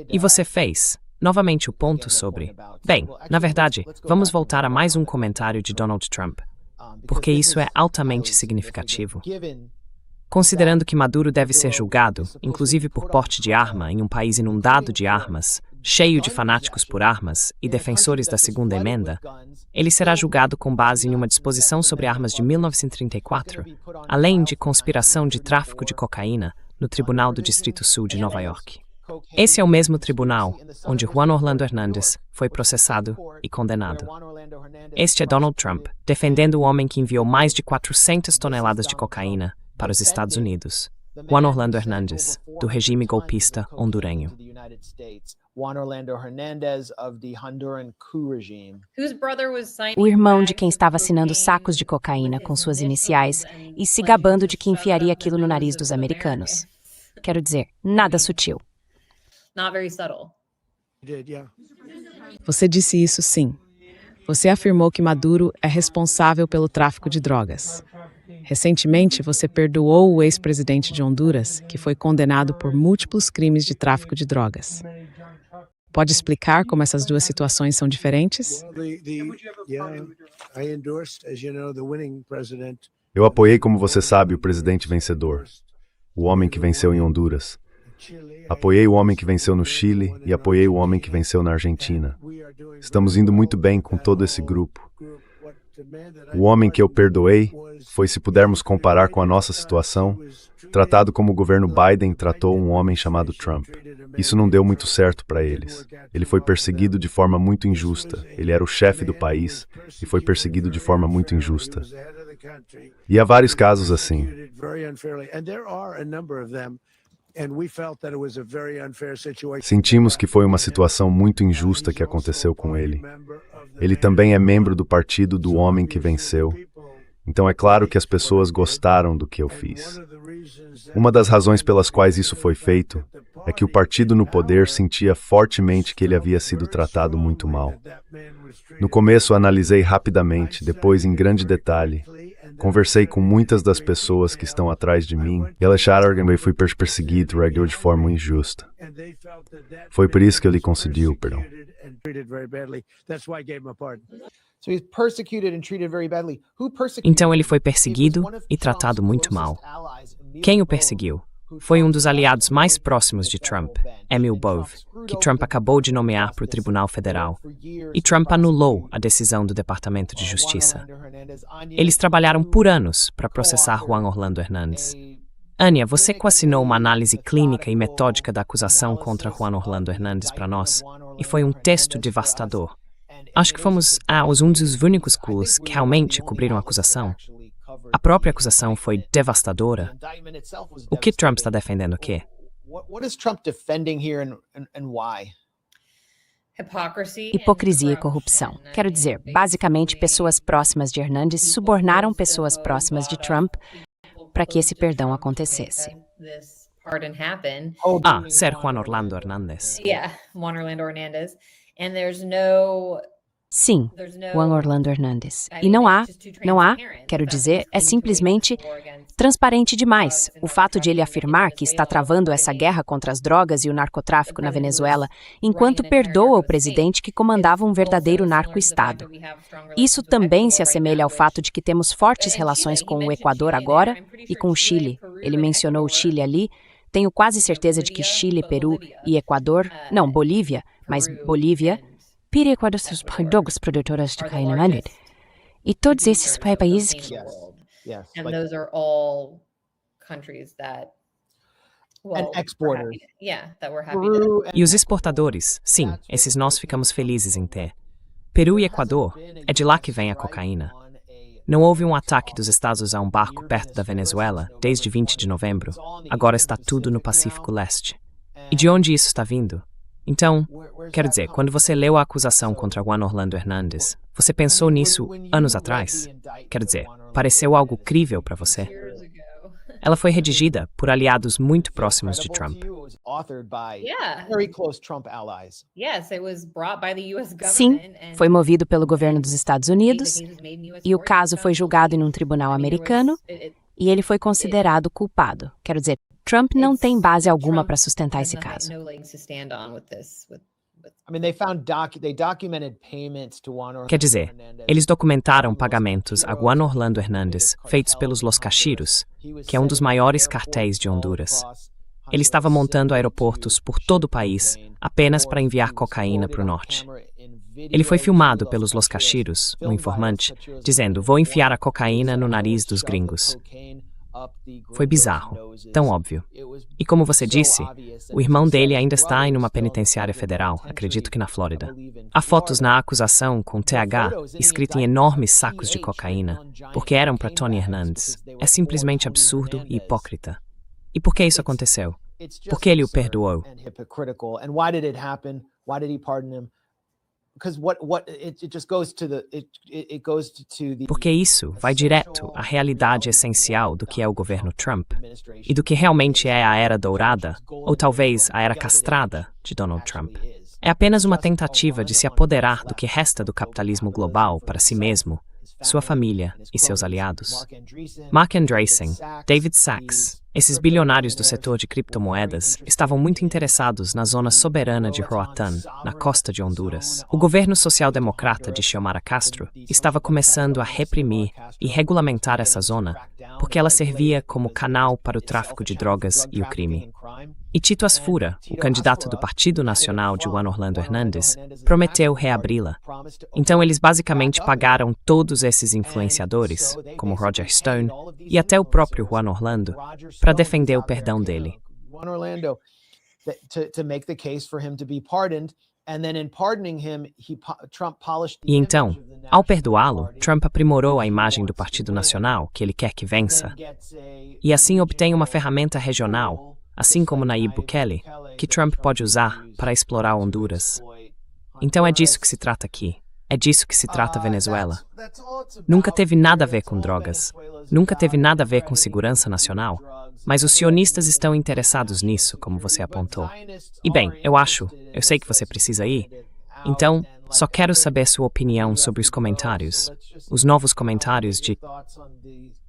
B: E você fez, novamente, o ponto sobre... Bem, na verdade, vamos voltar a mais um comentário de Donald Trump, porque isso é altamente significativo. Considerando que Maduro deve ser julgado, inclusive por porte de arma, em um país inundado de armas, cheio de fanáticos por armas e defensores da Segunda Emenda, ele será julgado com base em uma disposição sobre armas de 1934, além de conspiração de tráfico de cocaína no Tribunal do Distrito Sul de Nova York. Esse é o mesmo tribunal onde Juan Orlando Hernández foi processado e condenado. Este é Donald Trump, defendendo o homem que enviou mais de 400 toneladas de cocaína para os Estados Unidos. Juan Orlando Hernández, do regime golpista hondurenho.
C: O irmão de quem estava assinando sacos de cocaína com suas iniciais e se gabando de que enfiaria aquilo no nariz dos americanos. Quero dizer, nada sutil.
E: Você disse isso sim. Você afirmou que Maduro é responsável pelo tráfico de drogas. Recentemente, você perdoou o ex-presidente de Honduras, que foi condenado por múltiplos crimes de tráfico de drogas. Pode explicar como essas duas situações são diferentes?
F: Eu apoiei, como você sabe, o presidente vencedor, o homem que venceu em Honduras. Apoiei o homem que venceu no Chile e apoiei o homem que venceu na Argentina. Estamos indo muito bem com todo esse grupo. O homem que eu perdoei foi, se pudermos comparar com a nossa situação, tratado como o governo Biden tratou um homem chamado Trump. Isso não deu muito certo para eles. Ele foi perseguido de forma muito injusta. Ele era o chefe do país e foi perseguido de forma muito injusta. E há vários casos assim. Sentimos que foi uma situação muito injusta que aconteceu com ele. Ele também é membro do partido do homem que venceu. Então é claro que as pessoas gostaram do que eu fiz. Uma das razões pelas quais isso foi feito é que o partido no poder sentia fortemente que ele havia sido tratado muito mal. No começo analisei rapidamente, depois em grande detalhe. Conversei com muitas das pessoas que estão atrás de mim e elas acharam que eu fui perseguido de forma injusta. Foi por isso que eu lhe concedi o perdão.
B: Então ele foi perseguido e tratado muito mal. Quem o perseguiu? Foi um dos aliados mais próximos de Trump, Emil Bove, que Trump acabou de nomear para o Tribunal Federal. E Trump anulou a decisão do Departamento de Justiça. Eles trabalharam por anos para processar Juan Orlando Hernández. Ania, você coassinou uma análise clínica e metódica da acusação contra Juan Orlando Hernández para nós, e foi um texto devastador. Acho que fomos um dos únicos schools que realmente cobriram a acusação. A própria acusação foi devastadora. O que Trump está defendendo aqui?
C: Hipocrisia e corrupção. Quero dizer, basicamente, pessoas próximas de Hernandes subornaram pessoas próximas de Trump para que esse perdão acontecesse.
B: Ser Juan Orlando Hernández.
G: Juan Orlando Hernández. And there's
C: Sim, Juan Orlando Hernández. E não há, quero dizer, é simplesmente transparente demais o fato de ele afirmar que está travando essa guerra contra as drogas e o narcotráfico na Venezuela, enquanto perdoa o presidente que comandava um verdadeiro narco-estado. Isso também se assemelha ao fato de que temos fortes relações com o Equador agora e com o Chile. Ele mencionou o Chile ali. Tenho quase certeza de que Chile, Peru e Equador, não, Bolívia, mas Bolívia, Peru e Equador são os maiores produtores de cocaína. E todos esses países que...
G: And those are all countries that
A: exporters.
G: That we're happy to...
B: E os exportadores, sim, esses nós ficamos felizes em ter. Peru e Equador, é de lá que vem a cocaína. Não houve um ataque dos Estados a um barco perto da Venezuela desde 20 de novembro. Agora está tudo no Pacífico Leste. E de onde isso está vindo? Então, quero dizer, quando você leu a acusação contra Juan Orlando Hernández, você pensou nisso anos atrás? Quero dizer, pareceu algo crível para você? Ela foi redigida por aliados muito próximos de Trump.
C: Sim, foi movido pelo governo dos Estados Unidos e o caso foi julgado em um tribunal americano e ele foi considerado culpado. Quero dizer, Trump não tem base alguma para sustentar esse caso.
B: Quer dizer, eles documentaram pagamentos a Juan Orlando Hernández feitos pelos Los Cachiros, que é um dos maiores cartéis de Honduras. Ele estava montando aeroportos por todo o país apenas para enviar cocaína para o norte. Ele foi filmado pelos Los Cachiros, um informante, dizendo: "Vou enfiar a cocaína no nariz dos gringos." Foi bizarro, tão óbvio. E como você disse, o irmão dele ainda está em uma penitenciária federal, acredito que na Flórida. Há fotos na acusação com TH escrito em enormes sacos de cocaína, porque eram para Tony Hernandez. É simplesmente absurdo e hipócrita. E por que isso aconteceu? Por que ele o perdoou? Porque isso vai direto à realidade essencial do que é o governo Trump e do que realmente é a era dourada, ou talvez a era castrada de Donald Trump. É apenas uma tentativa de se apoderar do que resta do capitalismo global para si mesmo, sua família e seus aliados. Mark Andreessen, David Sachs, esses bilionários do setor de criptomoedas estavam muito interessados na zona soberana de Roatán, na costa de Honduras. O governo social-democrata de Xiomara Castro estava começando a reprimir e regulamentar essa zona, porque ela servia como canal para o tráfico de drogas e o crime. E Tito Asfura, o candidato do Partido Nacional de Juan Orlando Hernández, prometeu reabri-la. Então eles basicamente pagaram todos esses influenciadores, como Roger Stone e até o próprio Juan Orlando, para defender o perdão dele. E então, ao perdoá-lo, Trump aprimorou a imagem do Partido Nacional, que ele quer que vença, e assim obtém uma ferramenta regional, assim como Nayib Bukele, que Trump pode usar para explorar Honduras. Então é disso que se trata aqui. É disso que se trata a Venezuela. Nunca teve nada a ver com drogas. Nunca teve nada a ver com segurança nacional. Mas os sionistas estão interessados nisso, como você apontou. E bem, eu sei que você precisa ir. Então, só quero saber sua opinião sobre os comentários. Os novos comentários de...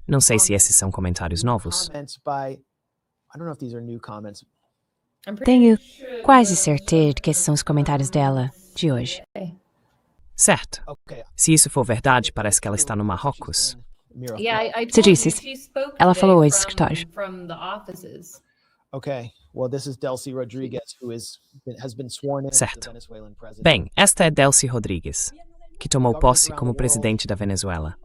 B: Não sei se esses são comentários novos.
C: Tenho quase certeza que esses são os comentários dela de hoje.
B: Certo. Se isso for verdade, parece que ela está no Marrocos.
C: Você disse isso? Ela falou hoje, escritório.
B: Certo. Bem, esta é Delcy Rodrigues, que tomou posse como presidente da Venezuela.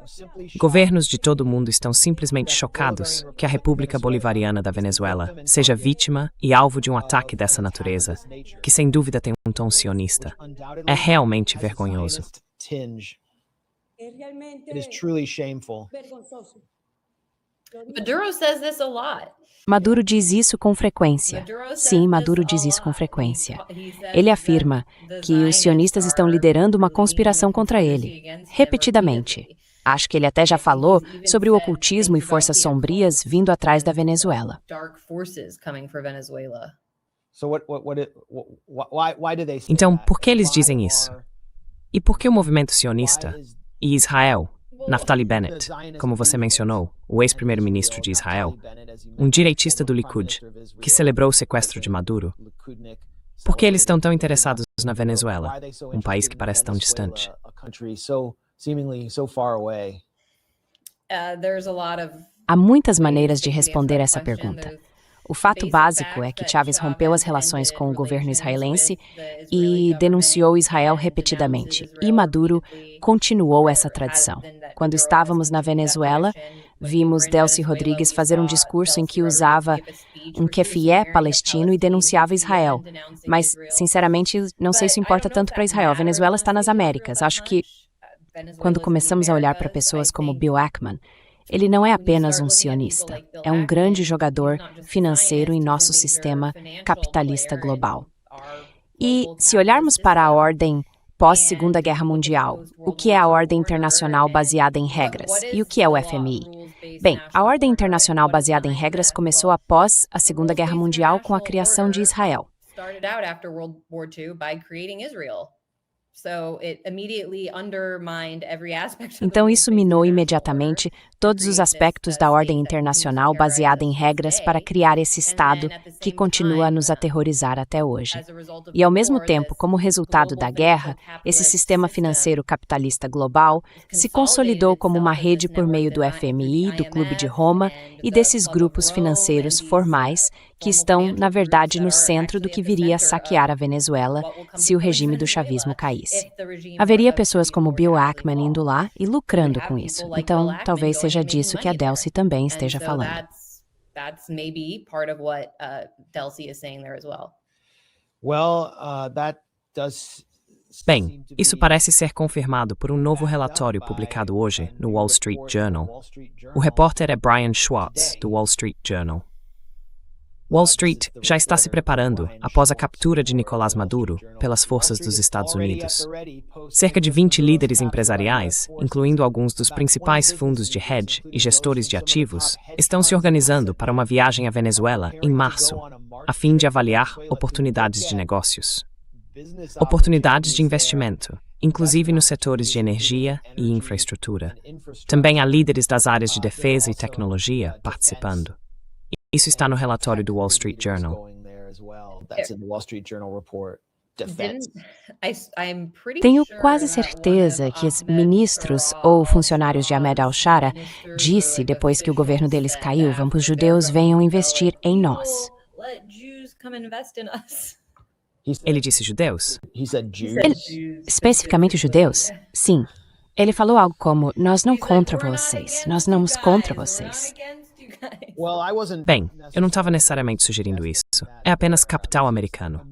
B: Governos de todo o mundo estão simplesmente chocados que a República Bolivariana da Venezuela seja vítima e alvo de um ataque dessa natureza, que sem dúvida tem um tom sionista. É realmente vergonhoso.
G: Maduro says this a lot.
C: Maduro diz isso com frequência. Sim, Maduro diz isso com frequência. Ele afirma que os sionistas estão liderando uma conspiração contra ele, repetidamente. Acho que ele até já falou sobre o ocultismo e forças sombrias vindo atrás da Venezuela.
B: Então, por que eles dizem isso? E por que o movimento sionista e Israel, Naftali Bennett, como você mencionou, o ex-primeiro-ministro de Israel, um direitista do Likud, que celebrou o sequestro de Maduro, por que eles estão tão interessados na Venezuela, um país que parece tão distante?
C: Há muitas maneiras de responder essa pergunta. O fato básico é que Chávez rompeu as relações com o governo israelense e denunciou Israel repetidamente. E Maduro continuou essa tradição. Quando estávamos na Venezuela, vimos Delcy Rodrigues fazer um discurso em que usava um kefié palestino e denunciava Israel. Mas, sinceramente, não sei se importa tanto para Israel. A Venezuela está nas Américas. Acho que, quando começamos a olhar para pessoas como Bill Ackman, ele não é apenas um sionista, é um grande jogador financeiro em nosso sistema capitalista global. E se olharmos para a ordem pós-Segunda Guerra Mundial, o que é a ordem internacional baseada em regras e o que é o FMI? Bem, a ordem internacional baseada em regras começou após a Segunda Guerra Mundial com a criação de Israel. Então, isso minou imediatamente todos os aspectos da ordem internacional baseada em regras para criar esse Estado que continua a nos aterrorizar até hoje. E, ao mesmo tempo, como resultado da guerra, esse sistema financeiro capitalista global se consolidou como uma rede por meio do FMI, do Clube de Roma e desses grupos financeiros formais que estão, na verdade, no centro do que viria a saquear a Venezuela se o regime do chavismo caísse. Haveria pessoas como Bill Ackman indo lá e lucrando com isso. Então, talvez seja disso que a Delcy também esteja falando.
B: Bem, isso parece ser confirmado por um novo relatório publicado hoje no Wall Street Journal. O repórter é Brian Schwartz, do Wall Street Journal. Wall Street já está se preparando após a captura de Nicolás Maduro pelas forças dos Estados Unidos. Cerca de 20 líderes empresariais, incluindo alguns dos principais fundos de hedge e gestores de ativos, estão se organizando para uma viagem à Venezuela em março, a fim de avaliar oportunidades de negócios. Oportunidades de investimento, inclusive nos setores de energia e infraestrutura. Também há líderes das áreas de defesa e tecnologia participando. Isso está no relatório do Wall Street Journal.
C: Tenho quase certeza que os ministros ou funcionários de Ahmed al-Shara disse, depois que o governo deles caiu, vamos os judeus venham investir em nós.
B: Ele disse judeus?
C: Especificamente judeus? Sim. Ele falou algo como, nós não contra vocês, nós não somos contra vocês.
B: Bem, eu não estava necessariamente sugerindo isso. É apenas capital americano.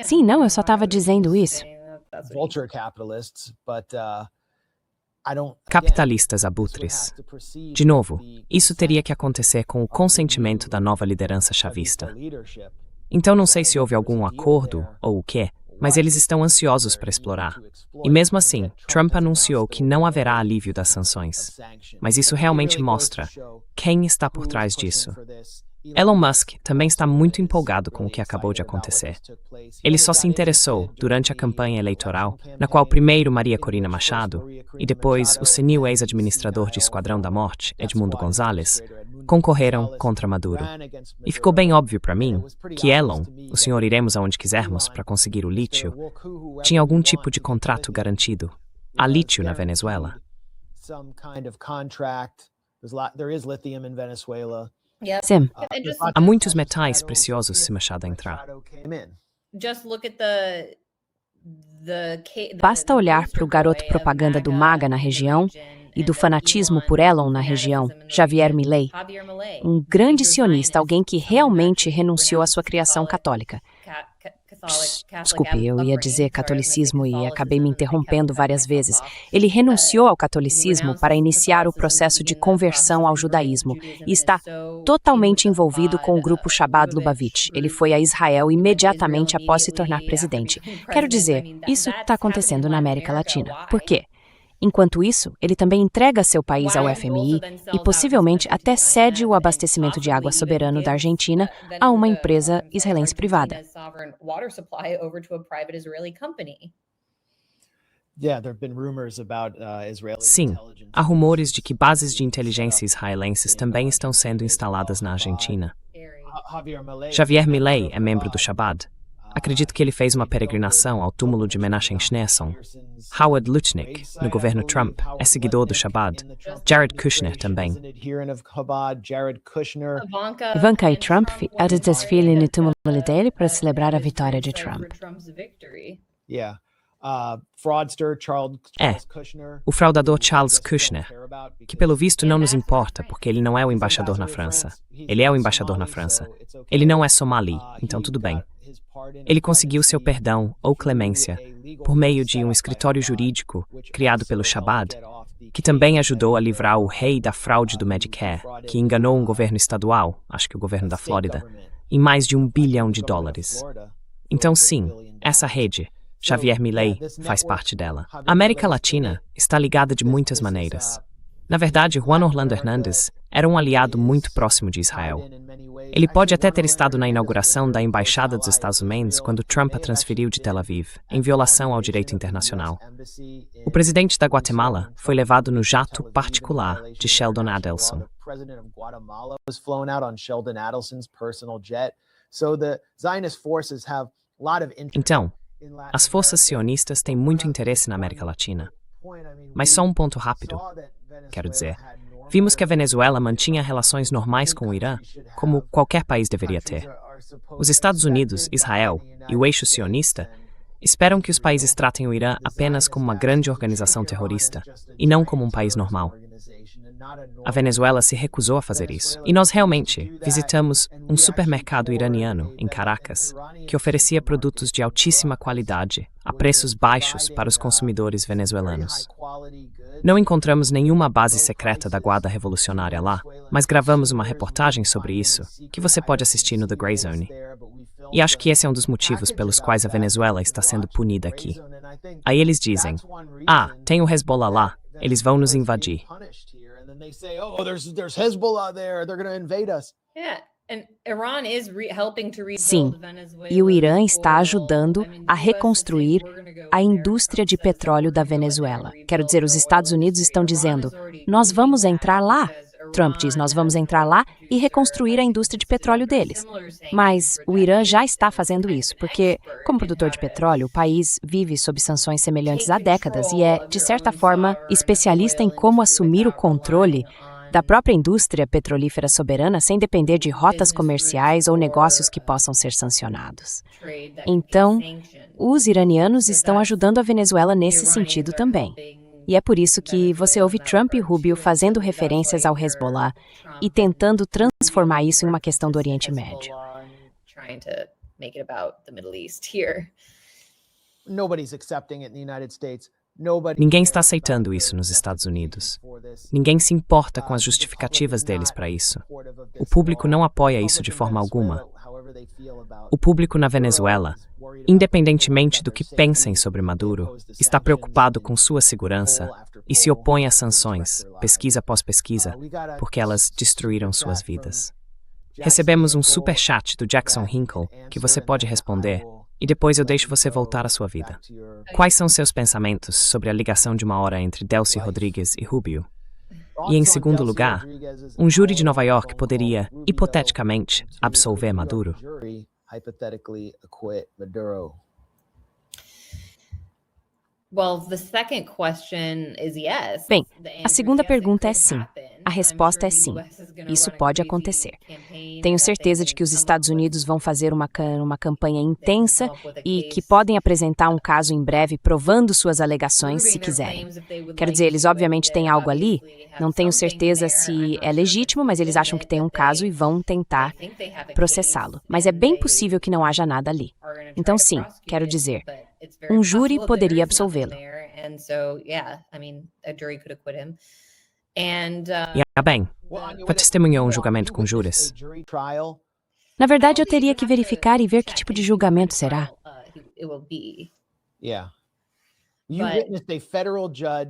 C: Sim, não, eu só estava dizendo isso.
A: Vulture capitalists, but I don't.
B: Capitalistas abutres. De novo, isso teria que acontecer com o consentimento da nova liderança chavista. Então não sei se houve algum acordo ou o quê, mas eles estão ansiosos para explorar. E mesmo assim, Trump anunciou que não haverá alívio das sanções. Mas isso realmente mostra quem está por trás disso. Elon Musk também está muito empolgado com o que acabou de acontecer. Ele só se interessou, durante a campanha eleitoral, na qual primeiro Maria Corina Machado e depois o senil ex-administrador de Esquadrão da Morte, Edmundo Gonzalez, concorreram contra Maduro. E ficou bem óbvio para mim que Elon, o senhor iremos aonde quisermos para conseguir o lítio, tinha algum tipo de contrato garantido. Há lítio na Venezuela.
C: Sim.
B: Há muitos metais preciosos se Machado entrar.
C: Basta olhar para o garoto propaganda do MAGA na região e do fanatismo por Elon na região, Javier Milei, um grande sionista, alguém que realmente renunciou à sua criação católica. Desculpe, eu ia dizer catolicismo e acabei me interrompendo várias vezes. Ele renunciou ao catolicismo para iniciar o processo de conversão ao judaísmo e está totalmente envolvido com o grupo Chabad Lubavitch. Ele foi a Israel imediatamente após se tornar presidente. Quero dizer, isso está acontecendo na América Latina. Por quê? Enquanto isso, ele também entrega seu país ao FMI e possivelmente até cede o abastecimento de água soberano da Argentina a uma empresa israelense privada.
B: Sim, há rumores de que bases de inteligência israelenses também estão sendo instaladas na Argentina. Javier Milei é membro do Chabad. Acredito que ele fez uma peregrinação ao túmulo de Menachem Schneerson. Howard Lutnick, no governo Trump, é seguidor do Chabad. Jared Kushner também.
C: Ivanka e Trump fizeram desfile no túmulo dele para celebrar a vitória de Trump.
B: O fraudador Charles Kushner, que pelo visto não nos importa porque ele não é o embaixador na França. Ele é o embaixador na França. Ele não é somali, então tudo bem. Ele conseguiu seu perdão ou clemência por meio de um escritório jurídico criado pelo Chabad, que também ajudou a livrar o rei da fraude do Medicare, que enganou um governo estadual, acho que o governo da Flórida, em mais de $1 bilhão. Então sim, essa rede, Javier Milei, faz parte dela. A América Latina está ligada de muitas maneiras. Na verdade, Juan Orlando Hernández era um aliado muito próximo de Israel. Ele pode até ter estado na inauguração da Embaixada dos Estados Unidos quando Trump a transferiu de Tel Aviv, em violação ao direito internacional. O presidente da Guatemala foi levado no jato particular de Sheldon Adelson. Então, as forças sionistas têm muito interesse na América Latina. Mas só um ponto rápido. Quero dizer, vimos que a Venezuela mantinha relações normais com o Irã, como qualquer país deveria ter. Os Estados Unidos, Israel e o eixo sionista esperam que os países tratem o Irã apenas como uma grande organização terrorista e não como um país normal. A Venezuela se recusou a fazer isso. E nós realmente visitamos um supermercado iraniano em Caracas que oferecia produtos de altíssima qualidade a preços baixos para os consumidores venezuelanos. Não encontramos nenhuma base secreta da Guarda Revolucionária lá, mas gravamos uma reportagem sobre isso, que você pode assistir no The Grey Zone. E acho que esse é um dos motivos pelos quais a Venezuela está sendo punida aqui. Aí eles dizem, tem o Hezbollah lá, eles vão nos invadir.
C: Sim, e o Irã está ajudando a reconstruir a indústria de petróleo da Venezuela. Quero dizer, os Estados Unidos estão dizendo, nós vamos entrar lá. Trump diz, nós vamos entrar lá e reconstruir a indústria de petróleo deles. Mas o Irã já está fazendo isso, porque, como produtor de petróleo, o país vive sob sanções semelhantes há décadas e é, de certa forma, especialista em como assumir o controle da própria indústria petrolífera soberana sem depender de rotas comerciais ou negócios que possam ser sancionados. Então, os iranianos estão ajudando a Venezuela nesse sentido também. E é por isso que você ouve Trump e Rubio fazendo referências ao Hezbollah e tentando transformar isso em uma questão do Oriente Médio.
G: make it about the Middle East here.
A: Nobody's accepting it in the United States.
B: Ninguém está aceitando isso nos Estados Unidos. Ninguém se importa com as justificativas deles para isso. O público não apoia isso de forma alguma. O público na Venezuela, independentemente do que pensem sobre Maduro, está preocupado com sua segurança e se opõe a sanções, pesquisa após pesquisa, porque elas destruíram suas vidas. Recebemos um superchat do Jackson Hinkle que você pode responder e depois eu deixo você voltar à sua vida. Quais são seus pensamentos sobre a ligação de uma hora entre Delcy Rodrigues e Rubio? E em segundo lugar, um júri de Nova York poderia, hipoteticamente, absolver Maduro?
C: Bem, a segunda pergunta é sim. A resposta é sim. Isso pode acontecer. Tenho certeza de que os Estados Unidos vão fazer uma campanha intensa e que podem apresentar um caso em breve provando suas alegações se quiserem. Quero dizer, eles obviamente têm algo ali, não tenho certeza se é legítimo, mas eles acham que tem um caso e vão tentar processá-lo. Mas é bem possível que não haja nada ali. Então sim, quero dizer, um júri poderia absolvê-lo.
B: E bem, você testemunhou um julgamento com júris?
C: Na verdade, eu teria que verificar e ver que tipo de julgamento será.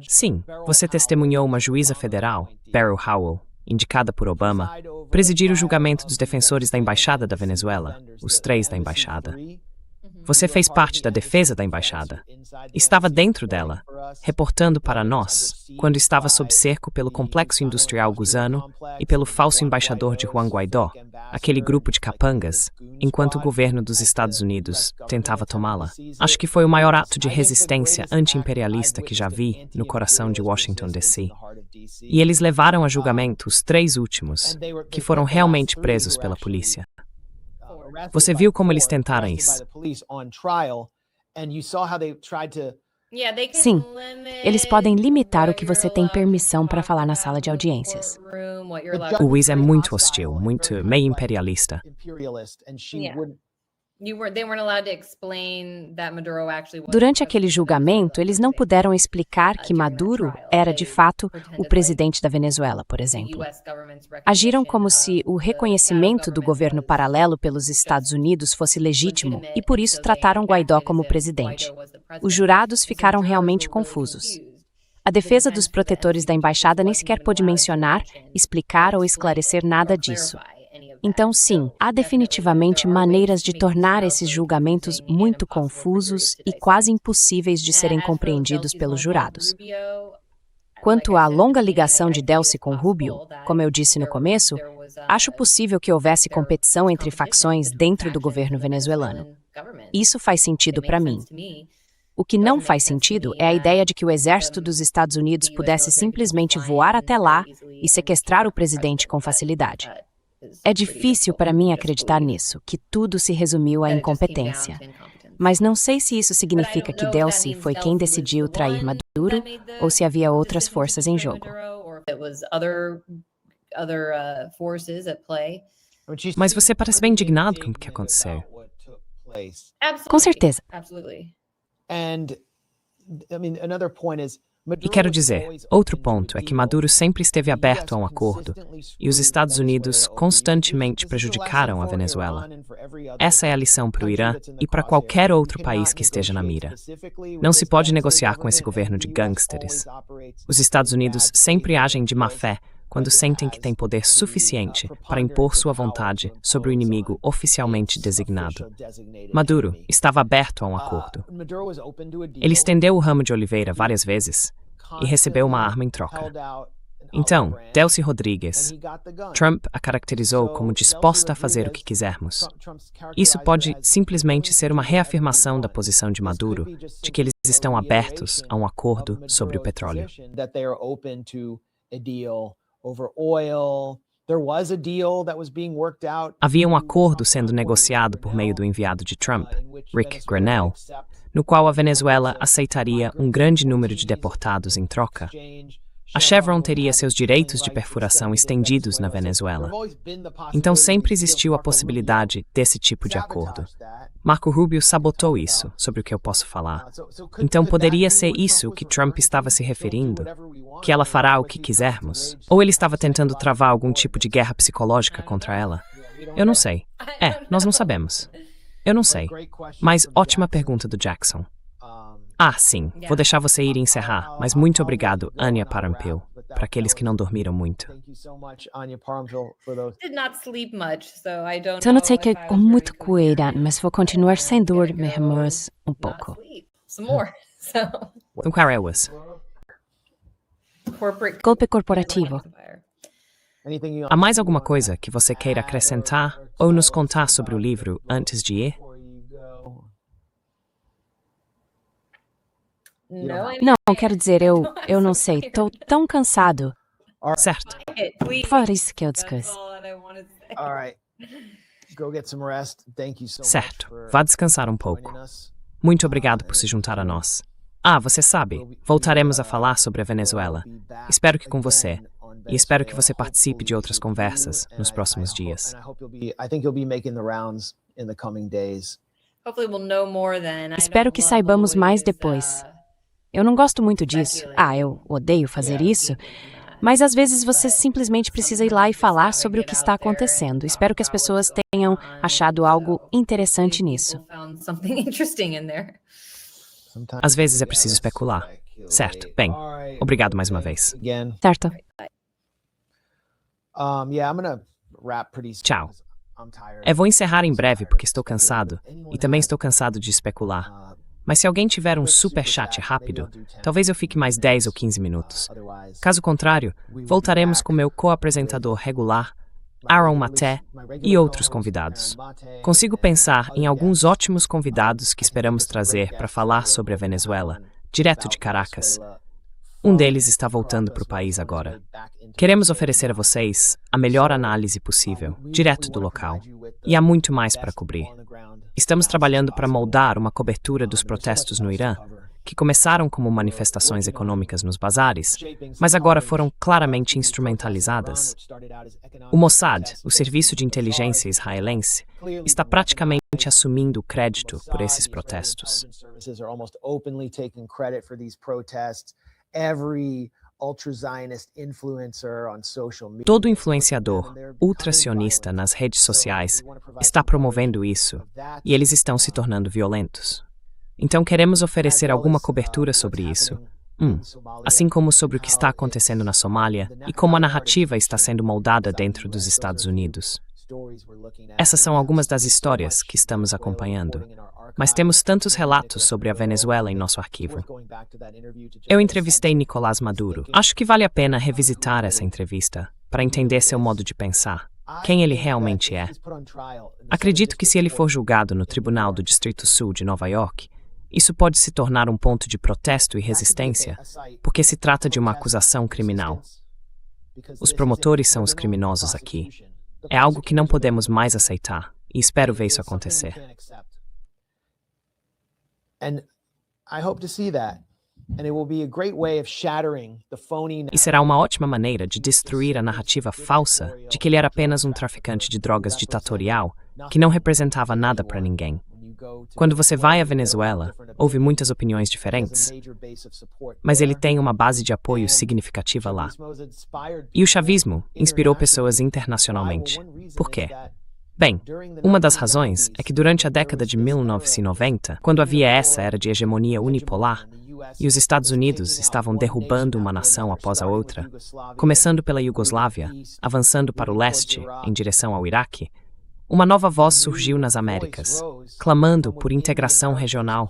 B: Sim, você testemunhou uma juíza federal, Beryl Howell, indicada por Obama, presidir o julgamento dos defensores da Embaixada da Venezuela, os 3 da Embaixada. Você fez parte da defesa da Embaixada. Estava dentro dela, reportando para nós, quando estava sob cerco pelo complexo industrial Gusano e pelo falso embaixador de Juan Guaidó, aquele grupo de capangas, enquanto o governo dos Estados Unidos tentava tomá-la. Acho que foi o maior ato de resistência anti-imperialista que já vi no coração de Washington, D.C. E eles levaram a julgamento os 3 últimos, que foram realmente presos pela polícia. Você viu como eles tentaram isso?
C: Sim, eles podem limitar o que você tem permissão para falar na sala de audiências.
B: O juiz é muito hostil, muito meio imperialista.
C: Durante aquele julgamento, eles não puderam explicar que Maduro era, de fato, o presidente da Venezuela, por exemplo. Agiram como se o reconhecimento do governo paralelo pelos Estados Unidos fosse legítimo e, por isso, trataram Guaidó como presidente. Os jurados ficaram realmente confusos. A defesa dos protetores da embaixada nem sequer pôde mencionar, explicar ou esclarecer nada disso. Então, sim, há definitivamente maneiras de tornar esses julgamentos muito confusos e quase impossíveis de serem compreendidos pelos jurados. Quanto à longa ligação de Delcy com Rubio, como eu disse no começo, acho possível que houvesse competição entre facções dentro do governo venezuelano. Isso faz sentido para mim. O que não faz sentido é a ideia de que o exército dos Estados Unidos pudesse simplesmente voar até lá e sequestrar o presidente com facilidade. É difícil para mim acreditar nisso, que tudo se resumiu à incompetência. Mas não sei se isso significa que Delcy foi quem decidiu trair Maduro ou se havia outras forças em jogo.
B: Mas você parece bem indignado com o que aconteceu.
C: Com certeza.
B: E quero dizer, outro ponto é que Maduro sempre esteve aberto a um acordo, e os Estados Unidos constantemente prejudicaram a Venezuela. Essa é a lição para o Irã e para qualquer outro país que esteja na mira. Não se pode negociar com esse governo de gangsters. Os Estados Unidos sempre agem de má fé quando sentem que têm poder suficiente para impor sua vontade sobre o inimigo oficialmente designado. Maduro estava aberto a um acordo. Ele estendeu o ramo de oliveira várias vezes e recebeu uma arma em troca. Então, Delcy Rodrigues, Trump a caracterizou como disposta a fazer o que quisermos. Isso pode simplesmente ser uma reafirmação da posição de Maduro, de que eles estão abertos a um acordo sobre o petróleo. Havia um acordo sendo negociado por meio do enviado de Trump, Rick Grenell, no qual a Venezuela aceitaria um grande número de deportados em troca. A Chevron teria seus direitos de perfuração estendidos na Venezuela. Então sempre existiu a possibilidade desse tipo de acordo. Marco Rubio sabotou isso, sobre o que eu posso falar. Então poderia ser isso que Trump estava se referindo? Que ela fará o que quisermos? Ou ele estava tentando travar algum tipo de guerra psicológica contra ela? Eu não sei. Nós não sabemos. Eu não sei. Mas ótima pergunta do Jackson. Ah, sim. Vou deixar você ir e encerrar, mas muito obrigado, Anya Parampil, para aqueles que não dormiram muito.
G: Did not sleep much, so I don't
C: Eu
G: know
C: notei que
G: if I
C: com
G: was
C: muito
G: very clear.
C: cuidado, mas vou continuar sem dormir um pouco.
G: Not sleep. Some more. So
B: Então, qual é was?
G: corporate
C: Golpe corporativo.
B: Há mais alguma coisa que você queira acrescentar ou nos contar sobre o livro antes de ir?
G: No, I
C: Não, quero dizer, eu não sei, tô tão cansado.
B: Certo.
G: it. Please.
C: Por isso que eu
G: That's
C: discusso.
G: all that I wanted to say.
A: All right. Go get some rest. Thank you so much
B: Certo.
A: for
B: Vá descansar um pouco.
A: joining us.
B: Muito obrigado por se juntar a nós. Ah, você sabe, voltaremos a falar sobre a Venezuela. Espero que com você. E espero que você participe de outras conversas nos próximos dias.
A: I think you'll be making the rounds in the coming days.
G: Hopefully we'll know more then. I
C: Espero
G: don't
C: que
G: love
C: saibamos mais
G: always,
C: depois. Eu não gosto muito disso. Eu odeio fazer isso. Mas às vezes você simplesmente precisa ir lá e falar sobre o que está acontecendo. Espero que as pessoas tenham achado algo interessante nisso.
G: people found something interesting in there.
B: Às vezes é preciso especular. Certo. Bem, obrigado mais uma vez.
A: Again.
C: Certo?
A: Yeah, I'm gonna wrap pretty soon.
B: Tchau.
A: I'm tired.
B: Eu vou encerrar em breve porque estou cansado. E também estou cansado de especular. Mas se alguém tiver um super chat rápido, talvez eu fique mais 10 ou 15 minutos. Caso contrário, voltaremos com meu co-apresentador regular, Aaron Maté, e outros convidados. Consigo pensar em alguns ótimos convidados que esperamos trazer para falar sobre a Venezuela, direto de Caracas. Um deles está voltando para o país agora. Queremos oferecer a vocês a melhor análise possível, direto do local. E há muito mais para cobrir. Estamos trabalhando para moldar uma cobertura dos protestos no Irã, que começaram como manifestações econômicas nos bazares, mas agora foram claramente instrumentalizadas. O Mossad, o serviço de inteligência israelense, está praticamente assumindo o crédito por esses protestos. Todo influenciador ultracionista nas redes sociais está promovendo isso, e eles estão se tornando violentos. Então queremos oferecer alguma cobertura sobre isso. Assim como sobre o que está acontecendo na Somália e como a narrativa está sendo moldada dentro dos Estados Unidos. Essas são algumas das histórias que estamos acompanhando, mas temos tantos relatos sobre a Venezuela em nosso arquivo. Eu entrevistei Nicolás Maduro. Acho que vale a pena revisitar essa entrevista para entender seu modo de pensar, quem ele realmente é. Acredito que se ele for julgado no Tribunal do Distrito Sul de Nova York, isso pode se tornar um ponto de protesto e resistência, porque se trata de uma acusação criminal. Os promotores são os criminosos aqui. É algo que não podemos mais aceitar, e espero ver isso acontecer. E será uma ótima maneira de destruir a narrativa falsa de que ele era apenas um traficante de drogas ditatorial que não representava nada para ninguém. Quando você vai à Venezuela, houve muitas opiniões diferentes, mas ele tem uma base de apoio significativa lá. E o chavismo inspirou pessoas internacionalmente. Por quê? Bem, uma das razões é que durante a década de 1990, quando havia essa era de hegemonia unipolar, e os Estados Unidos estavam derrubando uma nação após a outra, começando pela Iugoslávia, avançando para o leste, em direção ao Iraque, uma nova voz surgiu nas Américas, clamando por integração regional,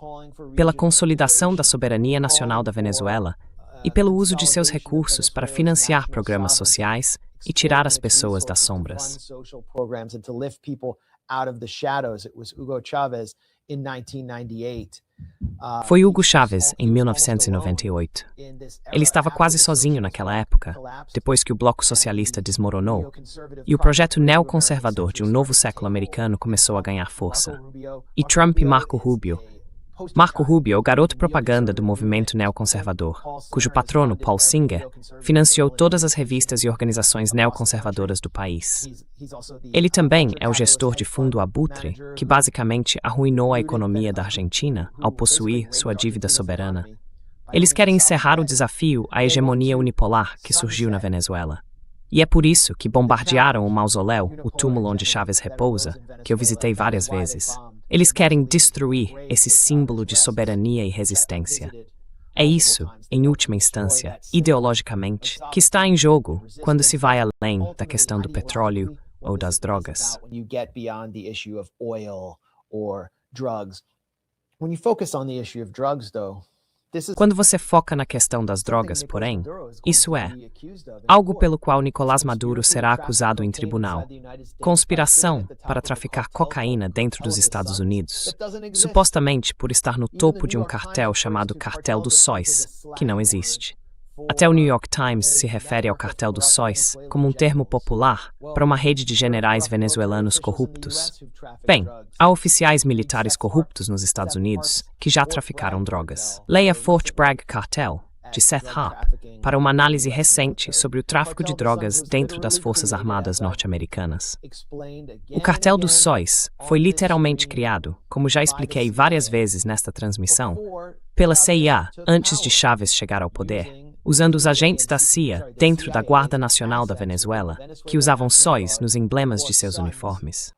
B: pela consolidação da soberania nacional da Venezuela e pelo uso de seus recursos para financiar programas sociais e tirar as pessoas das sombras. Foi Hugo Chávez em 1998. Ele estava quase sozinho naquela época, depois que o Bloco Socialista desmoronou, e o projeto neoconservador de um novo século americano começou a ganhar força. E Trump e Marco Rubio Marco Rubio é o garoto propaganda do movimento neoconservador, cujo patrono, Paul Singer, financiou todas as revistas e organizações neoconservadoras do país. Ele também é o gestor de fundo Abutre, que basicamente arruinou a economia da Argentina ao possuir sua dívida soberana. Eles querem encerrar o desafio à hegemonia unipolar que surgiu na Venezuela. E é por isso que bombardearam o mausoléu, o túmulo onde Chávez repousa, que eu visitei várias vezes. Eles querem destruir esse símbolo de soberania e resistência. É isso, em última instância, ideologicamente, que está em jogo quando se vai além da questão do petróleo ou das drogas. Quando você foca na questão das drogas, porém, isso é algo pelo qual Nicolás Maduro será acusado em tribunal. Conspiração para traficar cocaína dentro dos Estados Unidos, supostamente por estar no topo de um cartel chamado Cartel dos Sóis, que não existe. Até o New York Times se refere ao Cartel dos Sóis como um termo popular para uma rede de generais venezuelanos corruptos. Bem, há oficiais militares corruptos nos Estados Unidos que já traficaram drogas. Leia Fort Bragg Cartel, de Seth Harp, para uma análise recente sobre o tráfico de drogas dentro das Forças Armadas norte-americanas. O Cartel dos Sóis foi literalmente criado, como já expliquei várias vezes nesta transmissão, pela CIA antes de Chávez chegar ao poder, usando os agentes da CIA dentro da Guarda Nacional da Venezuela, que usavam sóis nos emblemas de seus uniformes.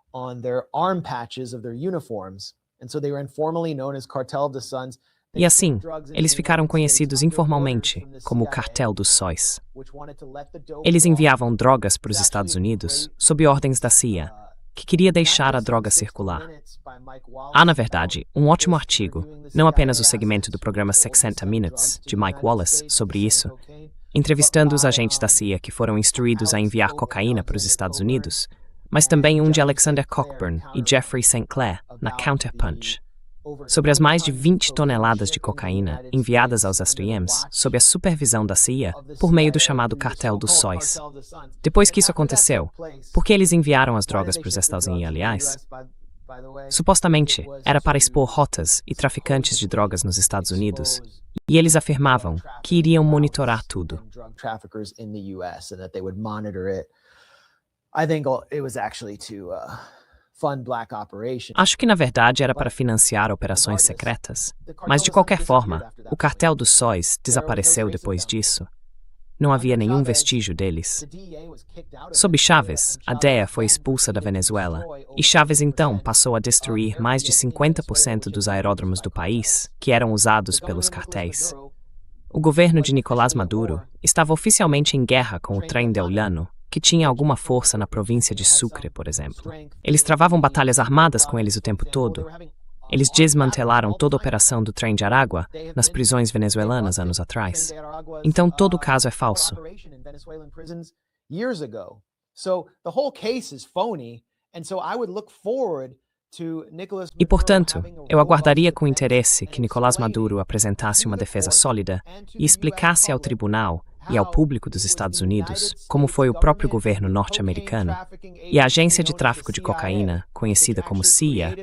B: E assim, eles ficaram conhecidos informalmente como o Cartel dos Sóis. Eles enviavam drogas para os Estados Unidos sob ordens da CIA, que queria deixar a droga circular. Há, na verdade, um ótimo artigo, não apenas o segmento do programa 60 Minutes, de Mike Wallace, sobre isso, entrevistando os agentes da CIA que foram instruídos a enviar cocaína para os Estados Unidos, mas também um de Alexander Cockburn e Jeffrey St. Clair, na Counterpunch, sobre as mais de 20 toneladas de cocaína enviadas aos SDMs sob a supervisão da CIA por meio do chamado Cartel dos Sóis. Depois que isso aconteceu, por que eles enviaram as drogas para os Estados Unidos, aliás? Supostamente, era para expor rotas e traficantes de drogas nos Estados Unidos, e eles afirmavam que iriam monitorar tudo. Acho que, na verdade, era para financiar operações secretas. Mas, de qualquer forma, o Cartel dos Sóis desapareceu depois disso. Não havia nenhum vestígio deles. Sob Chávez, a DEA foi expulsa da Venezuela, e Chávez então passou a destruir mais de 50% dos aeródromos do país, que eram usados pelos cartéis. O governo de Nicolás Maduro estava oficialmente em guerra com o Trem del Llano, que tinha alguma força na província de Sucre, por exemplo. Eles travavam batalhas armadas com eles o tempo todo. Eles desmantelaram toda a operação do Trem de Aragua nas prisões venezuelanas anos atrás. Então todo o caso é falso. E, portanto, eu aguardaria com interesse que Nicolás Maduro apresentasse uma defesa sólida e explicasse ao tribunal e ao público dos Estados Unidos como foi o próprio governo norte-americano e a agência de tráfico de cocaína, conhecida como CIA,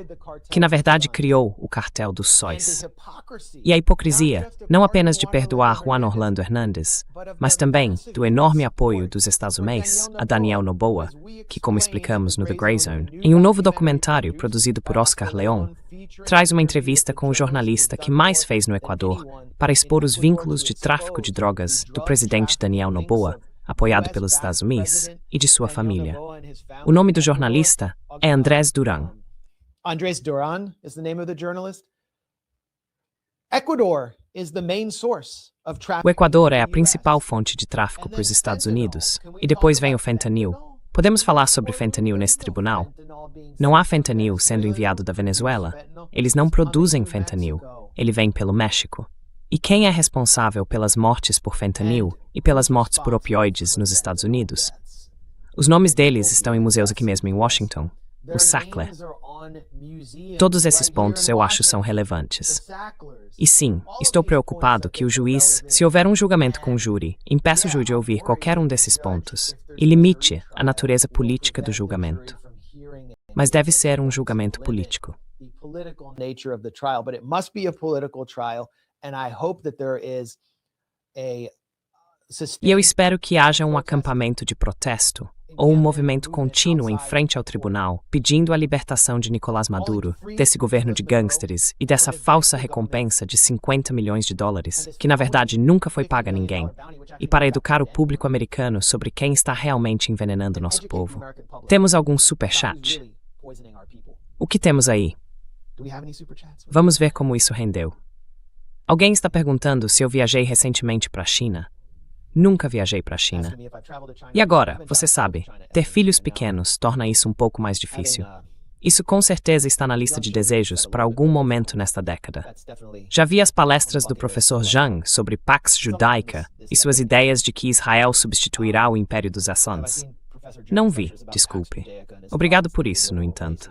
B: que na verdade criou o Cartel dos Sóis. E a hipocrisia, não apenas de perdoar Juan Orlando Hernández, mas também do enorme apoio dos Estados Unidos a Daniel Noboa, que, como explicamos no The Grey Zone, em um novo documentário produzido por Oscar León, traz uma entrevista com o jornalista que mais fez no Equador para expor os vínculos de tráfico de drogas do presidente Daniel Noboa, apoiado pelos Estados Unidos, e de sua família. O nome do jornalista é Andrés Durán.
A: Andrés Durán is the name of the journalist.
B: O Equador é a principal fonte de tráfico para os Estados Unidos, e depois vem o fentanil. Podemos falar sobre fentanil nesse tribunal? Não há fentanil sendo enviado da Venezuela. Eles não produzem fentanil. Ele vem pelo México. E quem é responsável pelas mortes por fentanil e pelas mortes por opioides nos Estados Unidos? Os nomes deles estão em museus aqui mesmo em Washington. O Sackler. Todos esses pontos eu acho são relevantes. E sim, estou preocupado que o juiz, se houver um julgamento com o júri, impeça o júri de ouvir qualquer um desses pontos e limite a natureza política do julgamento. Mas deve ser um julgamento político.
A: political nature of the trial, but it must be a political trial, and I hope that there is a
B: E eu espero que haja um acampamento de protesto ou um movimento contínuo em frente ao tribunal pedindo a libertação de Nicolás Maduro, desse governo de gangsters e dessa falsa recompensa de $50 milhões, que na verdade nunca foi paga a ninguém, e para educar o público americano sobre quem está realmente envenenando nosso povo. Temos algum superchat? O que temos aí? Vamos ver como isso rendeu. Alguém está perguntando se eu viajei recentemente para a China. Nunca viajei para a China. E agora, você sabe, ter filhos pequenos torna isso um pouco mais difícil. Isso com certeza está na lista de desejos para algum momento nesta década. Já vi as palestras do professor Zhang sobre Pax Judaica e suas ideias de que Israel substituirá o Império dos Hassans. Não vi, desculpe. Obrigado por isso, no entanto.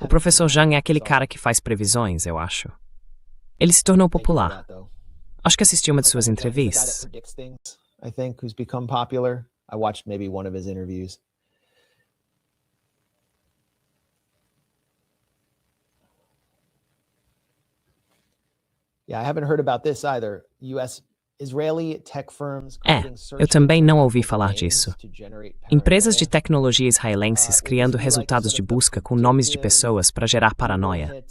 B: O professor Zhang é aquele cara que faz previsões, eu acho. Ele se tornou popular. Acho que assisti uma de suas entrevistas.
A: I think who's become popular. I watched maybe one of his interviews. Yeah, I haven't heard about this either. Israeli tech firms
B: Eu também não ouvi falar disso. Empresas de tecnologia israelenses criando resultados de busca com nomes de pessoas para gerar paranoia.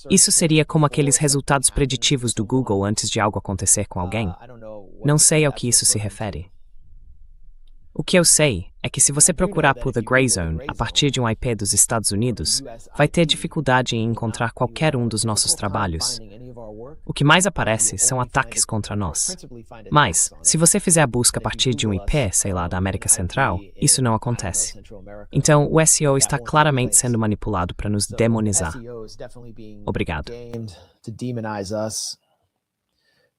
B: Isso seria como aqueles resultados preditivos do Google antes de algo acontecer com alguém? Não sei ao que isso se refere. O que eu sei é que se você procurar por The Grey Zone a partir de um IP dos Estados Unidos, vai ter dificuldade em encontrar qualquer um dos nossos trabalhos. O que mais aparece são ataques contra nós. Mas, se você fizer a busca a partir de um IP, sei lá, da América Central, isso não acontece. Então, o SEO está claramente sendo manipulado para nos demonizar. Obrigado.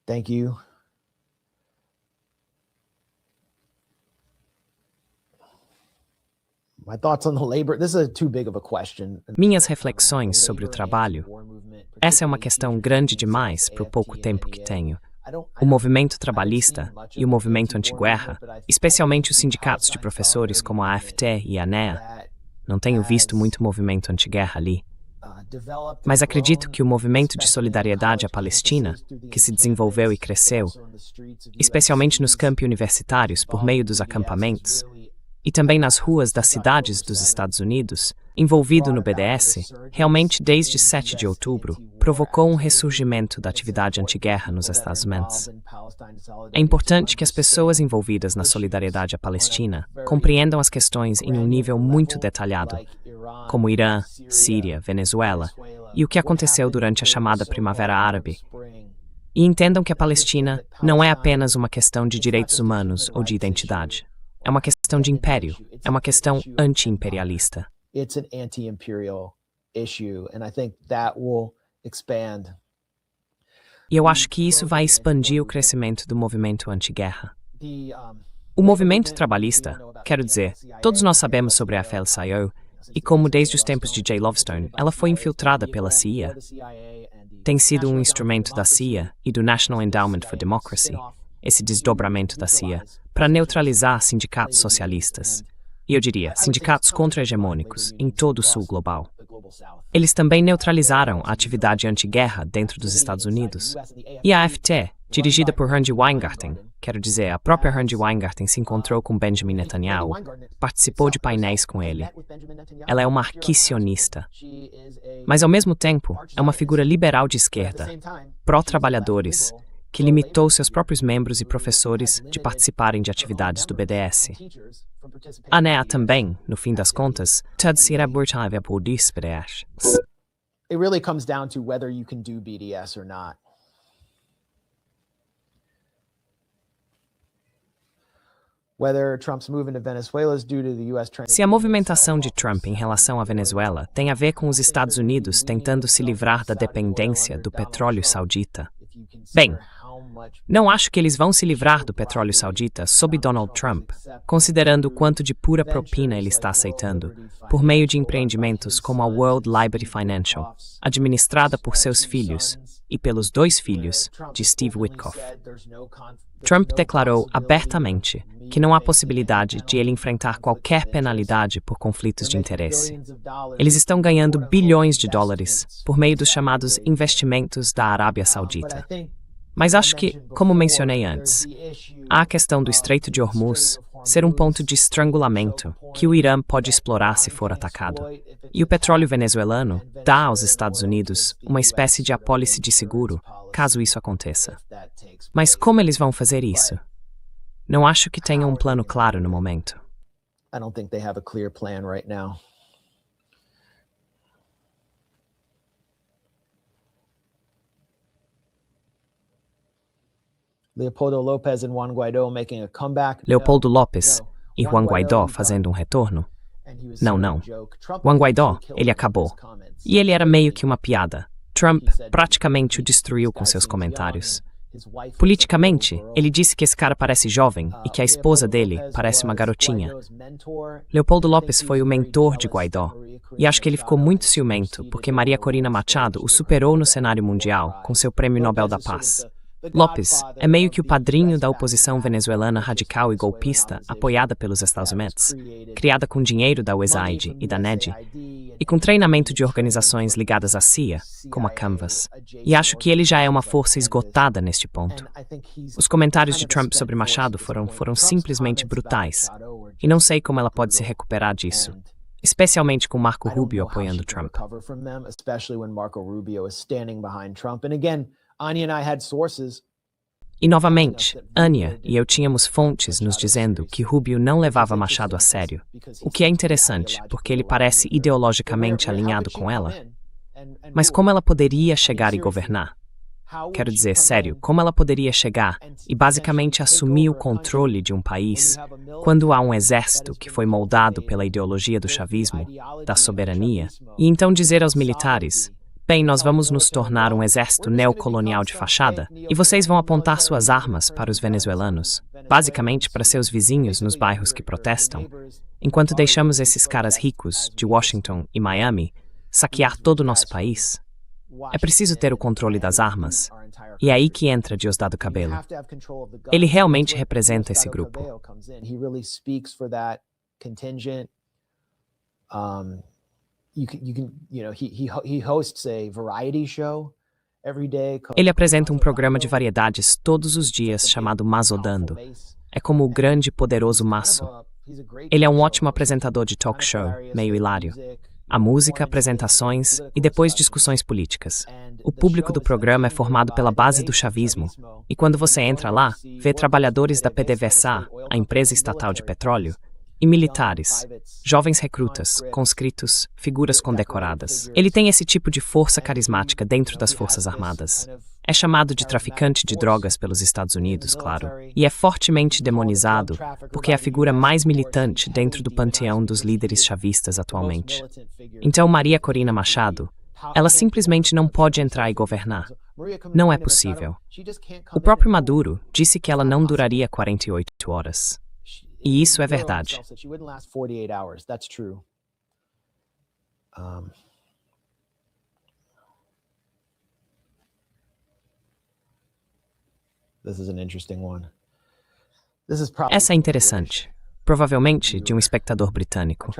A: Thank you. My thoughts on the labor. This is too big of a question.
B: Minhas reflexões sobre o trabalho. Essa é uma questão grande demais para o pouco tempo que tenho. O movimento trabalhista e o movimento anti-guerra, especialmente os sindicatos de professores como a AFT e a NEA, não tenho visto muito movimento anti-guerra ali. Mas acredito que o movimento de solidariedade à Palestina, que se desenvolveu e cresceu, especialmente nos campi universitários por meio dos acampamentos, e também nas ruas das cidades dos Estados Unidos, envolvido no BDS, realmente desde 7 de outubro, provocou um ressurgimento da atividade anti-guerra nos Estados Unidos. É importante que as pessoas envolvidas na solidariedade à Palestina compreendam as questões em um nível muito detalhado, como Irã, Síria, Venezuela, e o que aconteceu durante a chamada Primavera Árabe, e entendam que a Palestina não é apenas uma questão de direitos humanos ou de identidade. É uma questão de império, é uma questão anti-imperialista.
A: It's an anti-imperial issue, and I think that will expand.
B: E eu acho que isso vai expandir o crescimento do movimento anti-guerra. O movimento trabalhista, quero dizer, todos nós sabemos sobre a AFL-CIO e como desde os tempos de Jay Lovestone, ela foi infiltrada pela CIA. Tem sido um instrumento da CIA e do National Endowment for Democracy, esse desdobramento da CIA, para neutralizar sindicatos socialistas. E eu diria, sindicatos contra-hegemônicos em todo o sul global. Eles também neutralizaram a atividade anti-guerra dentro dos Estados Unidos. E a AFT, dirigida por Harvey Weingarten, quero dizer, a própria Harvey Weingarten se encontrou com Benjamin Netanyahu, participou de painéis com ele. Ela é uma arquisionista. Mas, ao mesmo tempo, é uma figura liberal de esquerda, pró-trabalhadores, que limitou seus próprios membros e professores de participarem de atividades do BDS. A NEA também, no fim das contas,
A: It really comes down to whether you can do BDS or not. Whether Trump's move into Venezuela is due to the US
B: Se a movimentação de Trump em relação à Venezuela tem a ver com os Estados Unidos tentando se livrar da dependência do petróleo saudita, bem, Não acho que eles vão se livrar do petróleo saudita sob Donald Trump, considerando o quanto de pura propina ele está aceitando, por meio de empreendimentos como a World Liberty Financial, administrada por seus filhos e pelos 2 filhos de Steve Witkoff. Trump declarou abertamente que não há possibilidade de ele enfrentar qualquer penalidade por conflitos de interesse. Eles estão ganhando bilhões de dólares por meio dos chamados investimentos da Arábia Saudita. Mas acho que, como mencionei antes, há a questão do Estreito de Hormuz ser um ponto de estrangulamento que o Irã pode explorar se for atacado. E o petróleo venezuelano dá aos Estados Unidos uma espécie de apólice de seguro, caso isso aconteça. Mas como eles vão fazer isso? Não acho que tenham um plano claro no momento.
A: I don't think they have a clear plan right now. Leopoldo Lopes and Juan Guaidó making a comeback.
B: Leopoldo Lopes e Juan Guaidó fazendo um retorno? Não. Juan Guaidó, ele acabou. E ele era meio que uma piada. Trump praticamente o destruiu com seus comentários. Politicamente, ele disse que esse cara parece jovem e que a esposa dele parece uma garotinha. Leopoldo Lopes foi o mentor de Guaidó, e acho que ele ficou muito ciumento porque Maria Corina Machado o superou no cenário mundial com seu Prêmio Nobel da Paz. Lopes é meio que o padrinho da oposição venezuelana radical e golpista apoiada pelos Estados Unidos, criada com dinheiro da USAID e da NED, e com treinamento de organizações ligadas à CIA, como a Canvas. E acho que ele já é uma força esgotada neste ponto. Os comentários de Trump sobre Machado foram simplesmente brutais, e não sei como ela pode se recuperar disso, especialmente com Marco Rubio apoiando Trump. E novamente, Anya e eu tínhamos fontes nos dizendo que Rubio não levava Machado a sério, o que é interessante, porque ele parece ideologicamente alinhado com ela. Mas como ela poderia chegar e governar? Quero dizer, sério, como ela poderia chegar e basicamente assumir o controle de um país quando há um exército que foi moldado pela ideologia do chavismo, da soberania, e então dizer aos militares: bem, nós vamos nos tornar um exército neocolonial de fachada e vocês vão apontar suas armas para os venezuelanos, basicamente para seus vizinhos nos bairros que protestam, enquanto deixamos esses caras ricos de Washington e Miami saquear todo o nosso país. É preciso ter o controle das armas, e é aí que entra Diosdado Cabello. Ele realmente representa esse grupo. Ele apresenta um programa de variedades todos os dias chamado Mazodando. É como o grande e poderoso Maço. Ele é um ótimo apresentador de talk show, meio hilário. Há música, apresentações e depois discussões políticas. O público do programa é formado pela base do chavismo, e quando você entra lá, vê trabalhadores da PDVSA, a empresa estatal de petróleo, e militares, jovens recrutas, conscritos, figuras condecoradas. Ele tem esse tipo de força carismática dentro das Forças Armadas. É chamado de traficante de drogas pelos Estados Unidos, claro, e é fortemente demonizado porque é a figura mais militante dentro do panteão dos líderes chavistas atualmente. Então Maria Corina Machado, ela simplesmente não pode entrar e governar. Não é possível. O próprio Maduro disse que ela não duraria 48 horas. E isso é verdade. Essa é interessante. Provavelmente de um espectador britânico.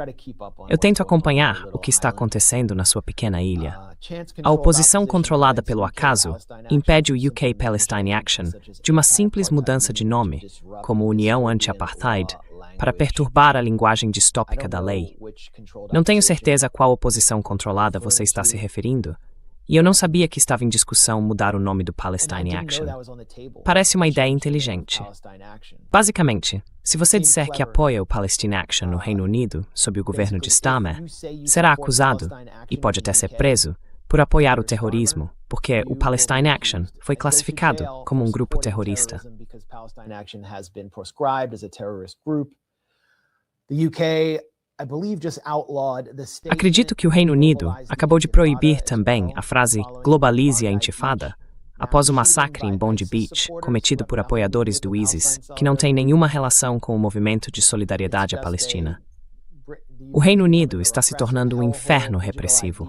B: Eu tento acompanhar o que está acontecendo na sua pequena ilha. A oposição controlada pelo acaso impede o UK Palestine Action de uma simples mudança de nome, como União Anti-Apartheid, para perturbar a linguagem distópica da lei. Não tenho certeza a qual oposição controlada você está se referindo, e eu não sabia que estava em discussão mudar o nome do Palestine Action. Parece uma ideia inteligente. Basicamente, se você disser que apoia o Palestine Action no Reino Unido, sob o governo de Starmer, será acusado, e pode até ser preso, por apoiar o terrorismo, porque o Palestine Action foi classificado como um grupo terrorista. Acredito que o Reino Unido acabou de proibir também a frase globalize a intifada, após o massacre em Bondi Beach, cometido por apoiadores do ISIS, que não tem nenhuma relação com o movimento de solidariedade à Palestina. O Reino Unido está se tornando um inferno repressivo.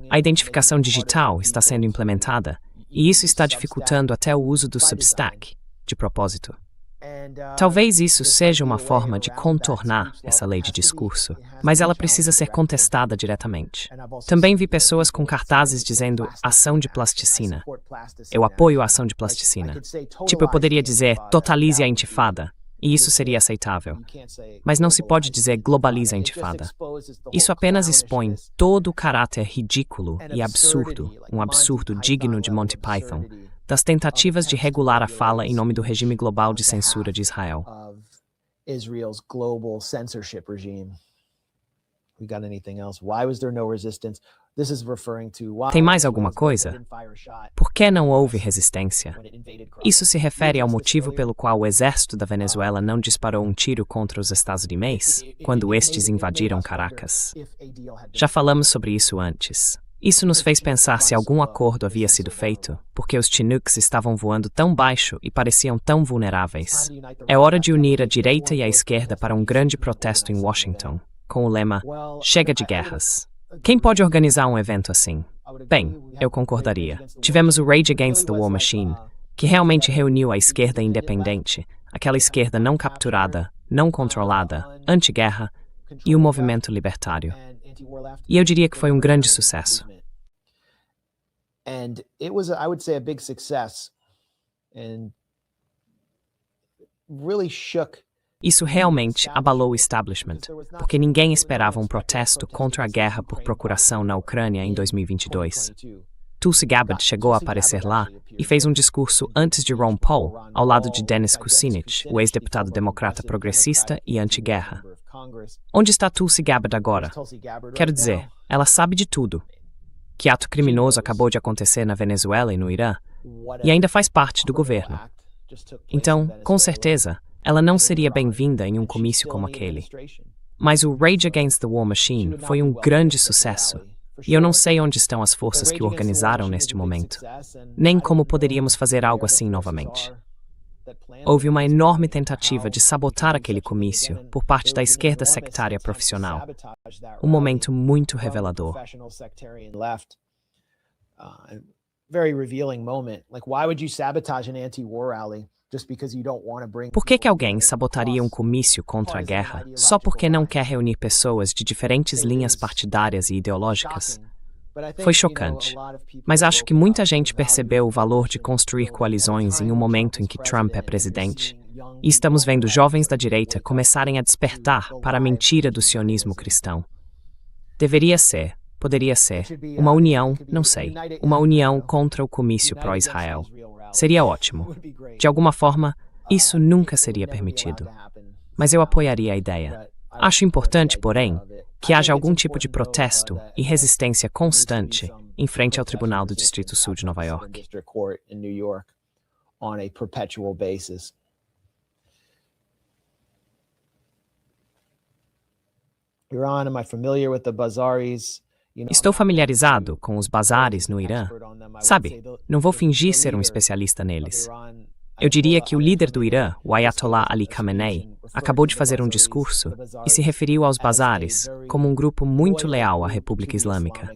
B: A identificação digital está sendo implementada, e isso está dificultando até o uso do Substack, de propósito. Talvez isso seja uma forma de contornar essa lei de discurso, mas ela precisa ser contestada diretamente. Também vi pessoas com cartazes dizendo ação de plasticina. Eu apoio a ação de plasticina. Tipo, eu poderia dizer totalize a intifada, e isso seria aceitável. Mas não se pode dizer globalize a intifada. Isso apenas expõe todo o caráter ridículo e absurdo, um absurdo digno de Monty Python, das tentativas de regular a fala em nome do regime global de censura de Israel. Tem mais alguma coisa? Por que não houve resistência? Isso se refere ao motivo pelo qual o exército da Venezuela não disparou um tiro contra os Estados Unidos quando estes invadiram Caracas. Já falamos sobre isso antes. Isso nos fez pensar se algum acordo havia sido feito, porque os Chinooks estavam voando tão baixo e pareciam tão vulneráveis. É hora de unir a direita e a esquerda para um grande protesto em Washington, com o lema Chega de guerras. Quem pode organizar um evento assim? Bem, eu concordaria. Tivemos o Rage Against the War Machine, que realmente reuniu a esquerda independente, aquela esquerda não capturada, não controlada, anti-guerra, e o movimento libertário. E eu diria que foi um grande sucesso.
A: And it was, I would say, a big success, and really shook.
B: Isso realmente abalou o establishment, porque ninguém esperava um protesto contra a guerra por procuração na Ucrânia em 2022. Tulsi Gabbard chegou a aparecer lá e fez um discurso antes de Ron Paul, ao lado de Dennis Kucinich, o ex-deputado democrata progressista e anti-guerra. Onde está Tulsi Gabbard agora? Quero dizer, ela sabe de tudo. Que ato criminoso acabou de acontecer na Venezuela e no Irã, e ainda faz parte do governo. Então, com certeza, ela não seria bem-vinda em um comício como aquele. Mas o Rage Against the War Machine foi um grande sucesso, e eu não sei onde estão as forças que o organizaram neste momento, nem como poderíamos fazer algo assim novamente. Houve uma enorme tentativa de sabotar aquele comício por parte da esquerda sectária profissional. Um momento muito revelador. Por que alguém sabotaria um comício contra a guerra só porque não quer reunir pessoas de diferentes linhas partidárias e ideológicas? Foi chocante, mas acho que muita gente percebeu o valor de construir coalizões em um momento em que Trump é presidente. E estamos vendo jovens da direita começarem a despertar para a mentira do sionismo cristão. Deveria ser, poderia ser, uma união, não sei, uma união contra o comício pró-Israel. Seria ótimo. De alguma forma, isso nunca seria permitido. Mas eu apoiaria a ideia. Acho importante, porém, que haja algum tipo de protesto e resistência constante em frente ao Tribunal do Distrito Sul de Nova York. Estou familiarizado com os bazares no Irã. Sabe, não vou fingir ser um especialista neles. Eu diria que o líder do Irã, o Ayatollah Ali Khamenei, acabou de fazer um discurso e se referiu aos bazares como um grupo muito leal à República Islâmica.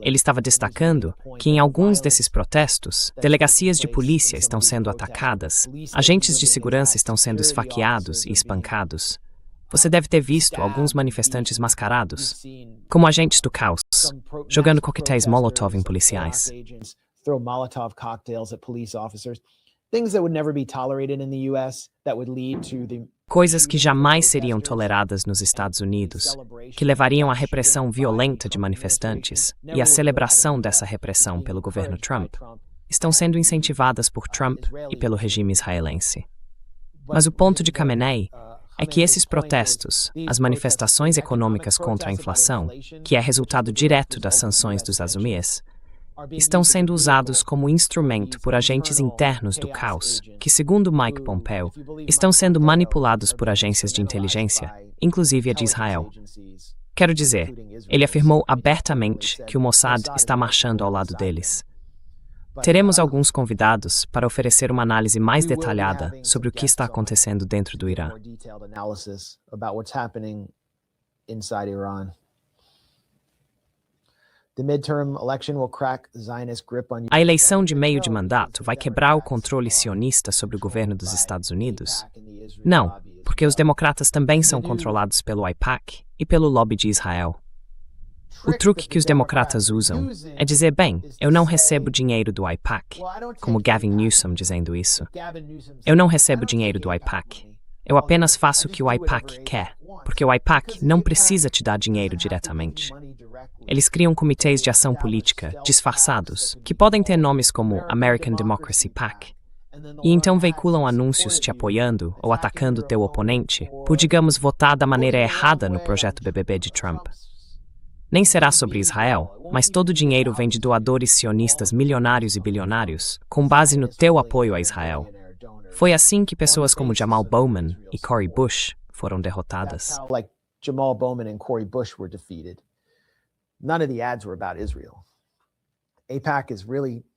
B: Ele estava destacando que em alguns desses protestos, delegacias de polícia estão sendo atacadas, agentes de segurança estão sendo esfaqueados e espancados. Você deve ter visto alguns manifestantes mascarados, como agentes do caos, jogando coquetéis Molotov em policiais. Coisas que jamais seriam toleradas nos Estados Unidos, que levariam à repressão violenta de manifestantes e à celebração dessa repressão pelo governo Trump, estão sendo incentivadas por Trump e pelo regime israelense. Mas o ponto de Khamenei é que esses protestos, as manifestações econômicas contra a inflação, que é resultado direto das sanções dos Estados Unidos, estão sendo usados como instrumento por agentes internos do caos, que, segundo Mike Pompeo, estão sendo manipulados por agências de inteligência, inclusive a de Israel. Quero dizer, ele afirmou abertamente que o Mossad está marchando ao lado deles. teremos alguns convidados para oferecer uma análise mais detalhada sobre o que está acontecendo dentro do Irã. A eleição de meio de mandato vai quebrar o controle sionista sobre o governo dos Estados Unidos? Não, porque os democratas também são controlados pelo AIPAC e pelo lobby de Israel. O truque que os democratas usam é dizer, bem, eu não recebo dinheiro do AIPAC, como Gavin Newsom dizendo isso. Eu não recebo dinheiro do AIPAC. Eu apenas faço o que o AIPAC quer, porque o AIPAC não precisa te dar dinheiro diretamente. Eles criam comitês de ação política, disfarçados, que podem ter nomes como American Democracy PAC, e então veiculam anúncios te apoiando ou atacando teu oponente por, digamos, votar da maneira errada no projeto BBB de Trump. Nem será sobre Israel, mas todo o dinheiro vem de doadores sionistas milionários e bilionários, com base no teu apoio a Israel. Foi assim que pessoas como Jamal Bowman e Cori Bush foram derrotadas.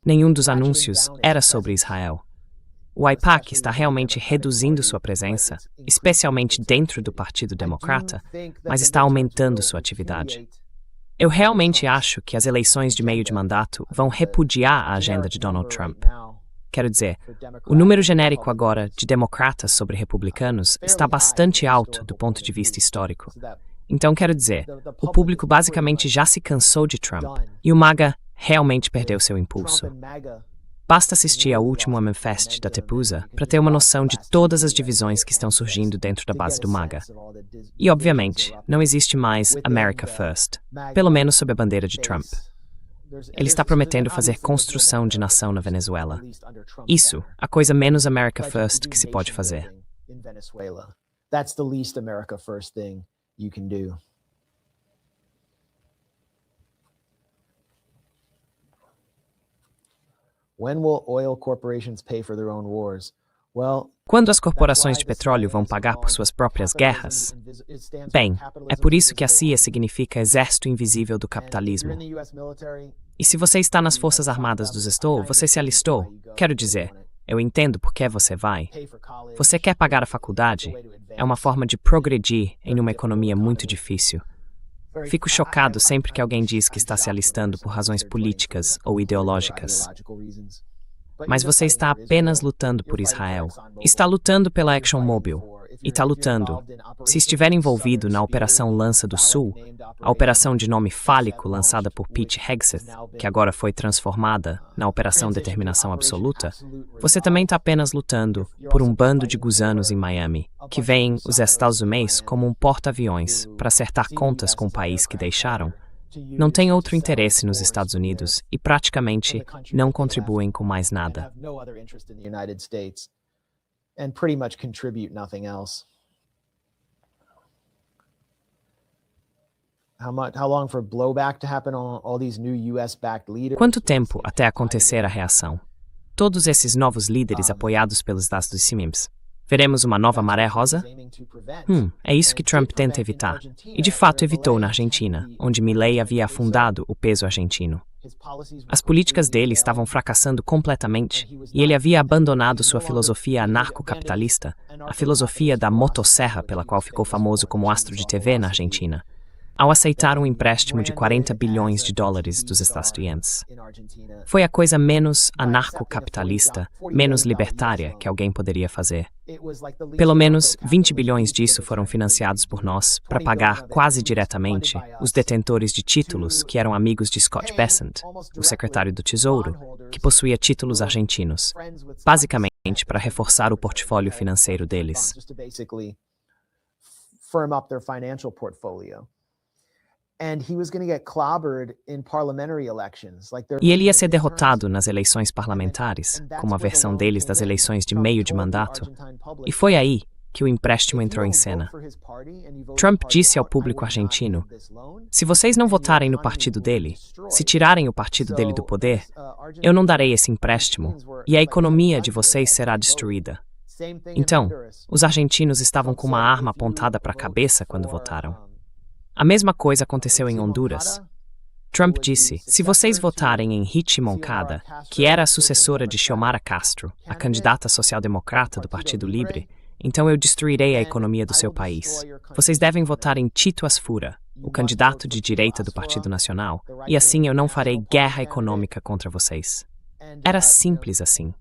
B: Nenhum dos anúncios era sobre Israel. O AIPAC está realmente reduzindo sua presença, especialmente dentro do Partido Democrata, mas está aumentando sua atividade. Eu realmente acho que as eleições de meio de mandato vão repudiar a agenda de Donald Trump. Quero dizer, o número genérico agora de democratas sobre republicanos está bastante alto do ponto de vista histórico. Então, quero dizer, o público basicamente já se cansou de Trump e o MAGA realmente perdeu seu impulso. Basta assistir ao último Manifest da Tepusa para ter uma noção de todas as divisões que estão surgindo dentro da base do MAGA. E, obviamente, não existe mais America First, pelo menos sob a bandeira de Trump. Ele está prometendo fazer construção de nação na Venezuela. Isso, a coisa menos America First que se pode fazer.
A: That's the least America First thing you can do. When will oil corporations pay for their own wars? Well,
B: quando as corporações de petróleo vão pagar por suas próprias guerras? Bem, é por isso que a CIA significa Exército Invisível do Capitalismo. E se você está nas Forças Armadas dos Estados, você se alistou. Quero dizer, eu entendo por que você vai. Você quer pagar a faculdade? É uma forma de progredir em uma economia muito difícil. Fico chocado sempre que alguém diz que está se alistando por razões políticas ou ideológicas. Mas você está apenas lutando por Israel. Está lutando pela ExxonMobil. E está lutando. Se estiver envolvido na Operação Lança do Sul, a operação de nome fálico lançada por Pete Hegseth, que agora foi transformada na Operação Determinação Absoluta, você também está apenas lutando por um bando de gusanos em Miami, que veem os Estados Unidos como um porta-aviões para acertar contas com o país que deixaram. Não têm outro interesse nos Estados Unidos e praticamente não contribuem com mais nada.
A: And pretty much contribute nothing else. How long for blowback to happen on all these new US-backed leaders?
B: Quanto tempo até acontecer a reação? Todos esses novos líderes apoiados pelos Estados Unidos. Veremos uma nova maré rosa? É isso que Trump tenta evitar. E de fato evitou na Argentina, onde Milei havia afundado o peso argentino. As políticas dele estavam fracassando completamente e ele havia abandonado sua filosofia anarcocapitalista, a filosofia da motosserra pela qual ficou famoso como astro de TV na Argentina, ao aceitar um empréstimo de 40 bilhões de dólares dos Estados Unidos. Foi a coisa menos anarcocapitalista, menos libertária que alguém poderia fazer. Pelo menos 20 bilhões disso foram financiados por nós para pagar quase diretamente os detentores de títulos que eram amigos de Scott Bessent, o secretário do Tesouro, que possuía títulos argentinos, basicamente para reforçar o portfólio financeiro deles. E ele ia ser derrotado nas eleições parlamentares, como a versão deles das eleições de meio de mandato. E foi aí que o empréstimo entrou em cena. Trump disse ao público argentino: se vocês não votarem no partido dele, se tirarem o partido dele do poder, eu não darei esse empréstimo e a economia de vocês será destruída. Então, os argentinos estavam com uma arma apontada para a cabeça quando votaram. A mesma coisa aconteceu em Honduras. Trump disse: se vocês votarem em Rich Moncada, que era a sucessora de Xiomara Castro, a candidata social-democrata do Partido Livre, então eu destruirei a economia do seu país. Vocês devem votar em Tito Asfura, o candidato de direita do Partido Nacional, e assim eu não farei guerra econômica contra vocês. Era simples assim.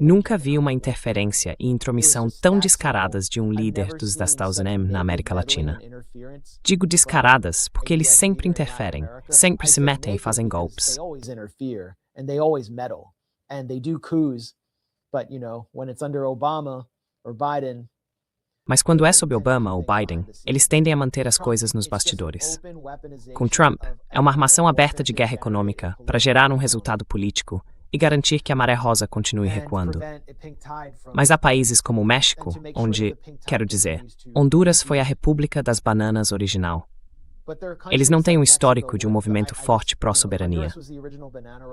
B: Nunca vi uma interferência e intromissão tão descaradas de um líder dos Estados Unidos na América Latina. Digo descaradas porque eles sempre interferem, sempre se metem e fazem golpes. Mas quando é sob Obama ou Biden, eles tendem a manter as coisas nos bastidores. Com Trump, é uma armação aberta de guerra econômica para gerar um resultado político e garantir que a maré rosa continue recuando. Mas há países como o México, onde, quero dizer, Honduras foi a República das Bananas original. Eles não têm um histórico de um movimento forte pró-soberania.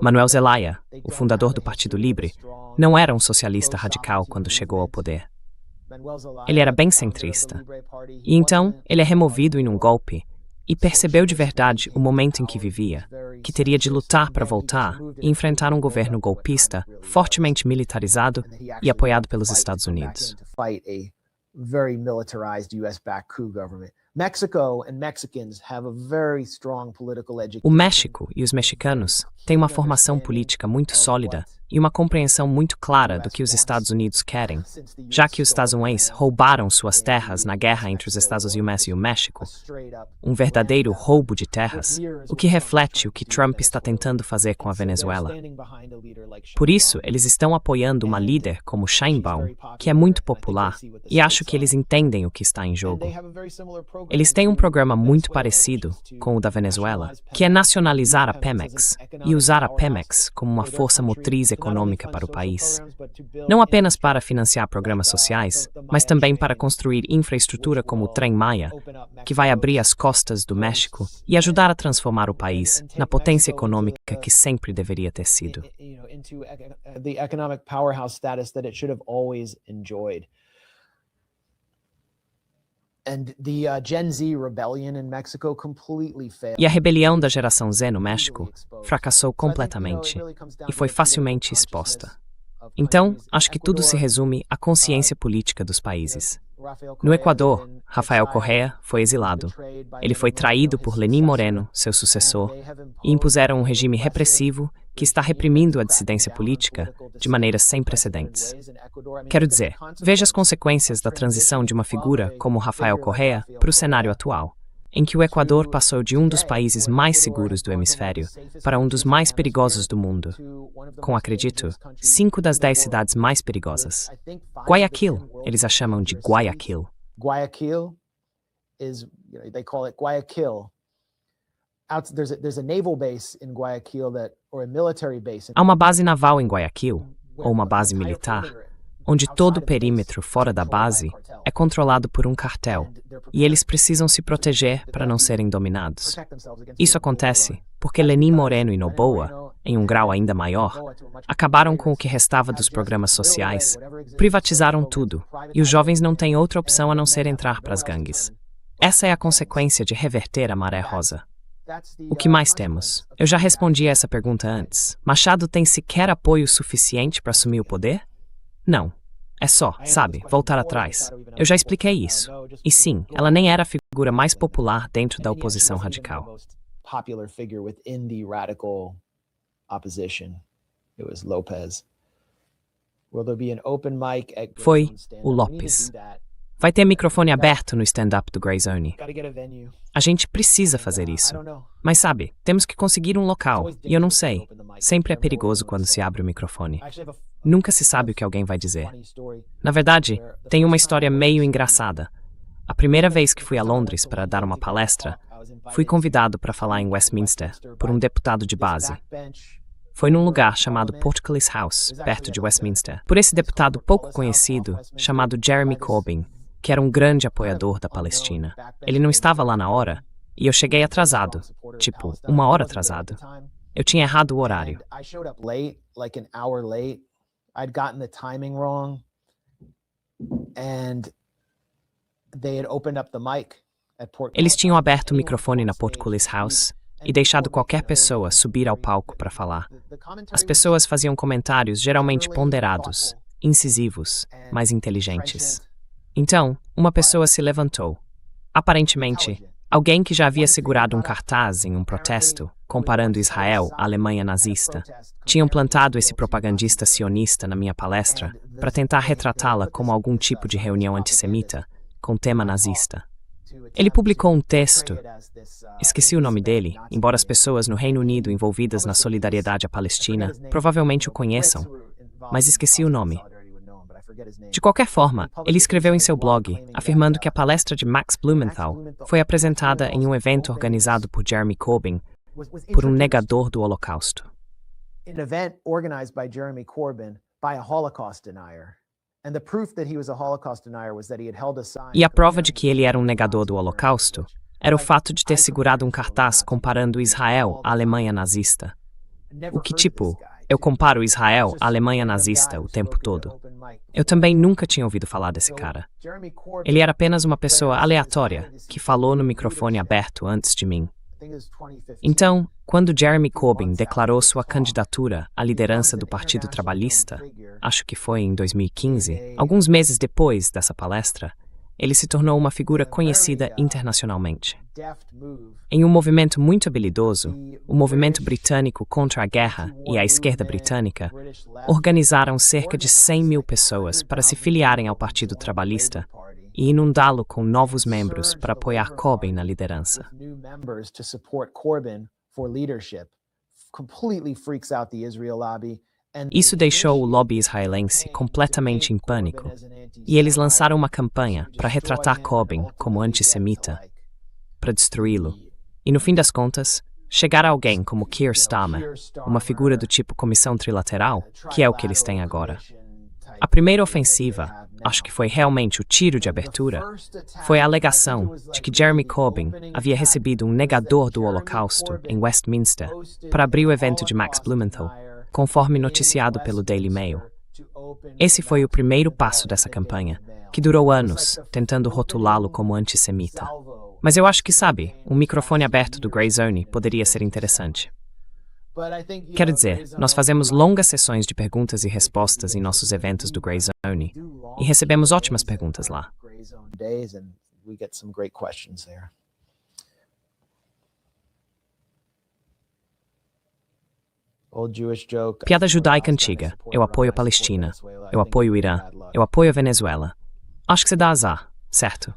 B: Manuel Zelaya, o fundador do Partido Livre, não era um socialista radical quando chegou ao poder. Ele era bem centrista. E então, ele é removido em um golpe e percebeu de verdade o momento em que vivia, que teria de lutar para voltar e enfrentar um governo golpista, fortemente militarizado e apoiado pelos Estados Unidos. O México e os mexicanos têm uma formação política muito sólida e uma compreensão muito clara do que os Estados Unidos querem, já que os Estados Unidos roubaram suas terras na guerra entre os Estados Unidos e o México. Um verdadeiro roubo de terras, o que reflete o que Trump está tentando fazer com a Venezuela. Por isso, eles estão apoiando uma líder como Sheinbaum, que é muito popular, e acho que eles entendem o que está em jogo. Eles têm um programa muito parecido com o da Venezuela, que é nacionalizar a Pemex e usar a Pemex como uma força motriz econômica para o país. Não apenas para financiar programas sociais, mas também para construir infraestrutura como o Trem Maya, que vai abrir as costas do México e ajudar a transformar o país na potência econômica que sempre deveria ter sido. E a rebelião da geração Z no México fracassou completamente e foi facilmente exposta. Então, acho que tudo se resume à consciência política dos países. No Equador, Rafael Correa foi exilado. Ele foi traído por Lenín Moreno, seu sucessor, e impuseram um regime repressivo que está reprimindo a dissidência política de maneira sem precedentes. Quero dizer, veja as consequências da transição de uma figura como Rafael Correa para o cenário atual, em que o Equador passou de um dos países mais seguros do hemisfério para um dos mais perigosos do mundo, com, acredito, 5 das 10 cidades mais perigosas. Guayaquil, eles a chamam de Guayaquil.
A: Guayaquil they call it Guayaquil. There's a naval base in Guayaquil or a military base.
B: Há uma base naval em Guayaquil, ou uma base militar, onde todo o perímetro fora da base é controlado por um cartel, e eles precisam se proteger para não serem dominados. Isso acontece porque Lenín Moreno e Noboa, em um grau ainda maior, acabaram com o que restava dos programas sociais, privatizaram tudo, e os jovens não têm outra opção a não ser entrar para as gangues. Essa é a consequência de reverter a maré rosa. O que mais temos? Eu já respondi a essa pergunta antes. Machado tem sequer apoio suficiente para assumir o poder? Não. É só, sabe, voltar atrás. Eu já expliquei isso. E sim, ela nem era a figura mais popular dentro da oposição radical. Foi o Lopes. Vai ter microfone aberto no stand-up do Grey Zone. A gente precisa fazer isso. Mas sabe, temos que conseguir um local, e eu não sei. Sempre é perigoso quando se abre o microfone. Nunca se sabe o que alguém vai dizer. Na verdade, tem uma história meio engraçada. A primeira vez que fui a Londres para dar uma palestra, fui convidado para falar em Westminster por um deputado de base. Foi num lugar chamado Portcullis House, perto de Westminster, por esse deputado pouco conhecido chamado Jeremy Corbyn, que era um grande apoiador da Palestina. Ele não estava lá na hora, e eu cheguei atrasado, tipo, 1 hora atrasado. Eu tinha errado o horário.
A: I'd gotten the timing wrong, and they had opened up the mic at Portcullis.
B: Eles tinham aberto o microfone na Portcullis House, e deixado qualquer pessoa subir ao palco para falar. As pessoas faziam comentários geralmente ponderados, incisivos, mas inteligentes. Então, uma pessoa se levantou. Aparentemente, alguém que já havia segurado um cartaz em um protesto, comparando Israel à Alemanha nazista. Tinham plantado esse propagandista sionista na minha palestra para tentar retratá-la como algum tipo de reunião antissemita com tema nazista. Ele publicou um texto, esqueci o nome dele, embora as pessoas no Reino Unido envolvidas na solidariedade à Palestina provavelmente o conheçam, mas esqueci o nome. De qualquer forma, ele escreveu em seu blog, afirmando que a palestra de Max Blumenthal foi apresentada em um evento organizado por Jeremy Corbyn por um negador do Holocausto.
A: An event organized by Jeremy Corbyn by a Holocaust denier. And the proof that he was a Holocaust denier was that he had held a sign.
B: E a prova de que ele era um negador do Holocausto era o fato de ter segurado um cartaz comparando Israel à Alemanha nazista. O que tipo, eu comparo Israel à Alemanha nazista o tempo todo. Eu também nunca tinha ouvido falar desse cara. Ele era apenas uma pessoa aleatória que falou no microfone aberto antes de mim. Então, quando Jeremy Corbyn declarou sua candidatura à liderança do Partido Trabalhista, acho que foi em 2015, alguns meses depois dessa palestra, ele se tornou uma figura conhecida internacionalmente. Em um movimento muito habilidoso, o movimento britânico contra a guerra e a esquerda britânica organizaram cerca de 100 mil pessoas para se filiarem ao Partido Trabalhista e inundá-lo com novos membros para apoiar Corbyn na liderança. Isso deixou o lobby israelense completamente em pânico, e eles lançaram uma campanha para retratar Corbyn como antissemita, para destruí-lo. E no fim das contas, chegar a alguém como Keir Starmer, uma figura do tipo comissão trilateral, que é o que eles têm agora. A primeira ofensiva, acho que foi realmente o tiro de abertura, foi a alegação de que Jeremy Corbyn havia recebido um negador do Holocausto em Westminster para abrir o evento de Max Blumenthal, conforme noticiado pelo Daily Mail. Esse foi o primeiro passo dessa campanha, que durou anos, tentando rotulá-lo como antissemita. Mas eu acho que, sabe, um microfone aberto do Grey Zone poderia ser interessante. Quero dizer, nós fazemos longas sessões de perguntas e respostas em nossos eventos do Grey Zone, e recebemos ótimas perguntas lá. Piada judaica antiga. Eu apoio a Palestina. Eu apoio o Irã. Eu apoio a Venezuela. Acho que você dá azar, certo?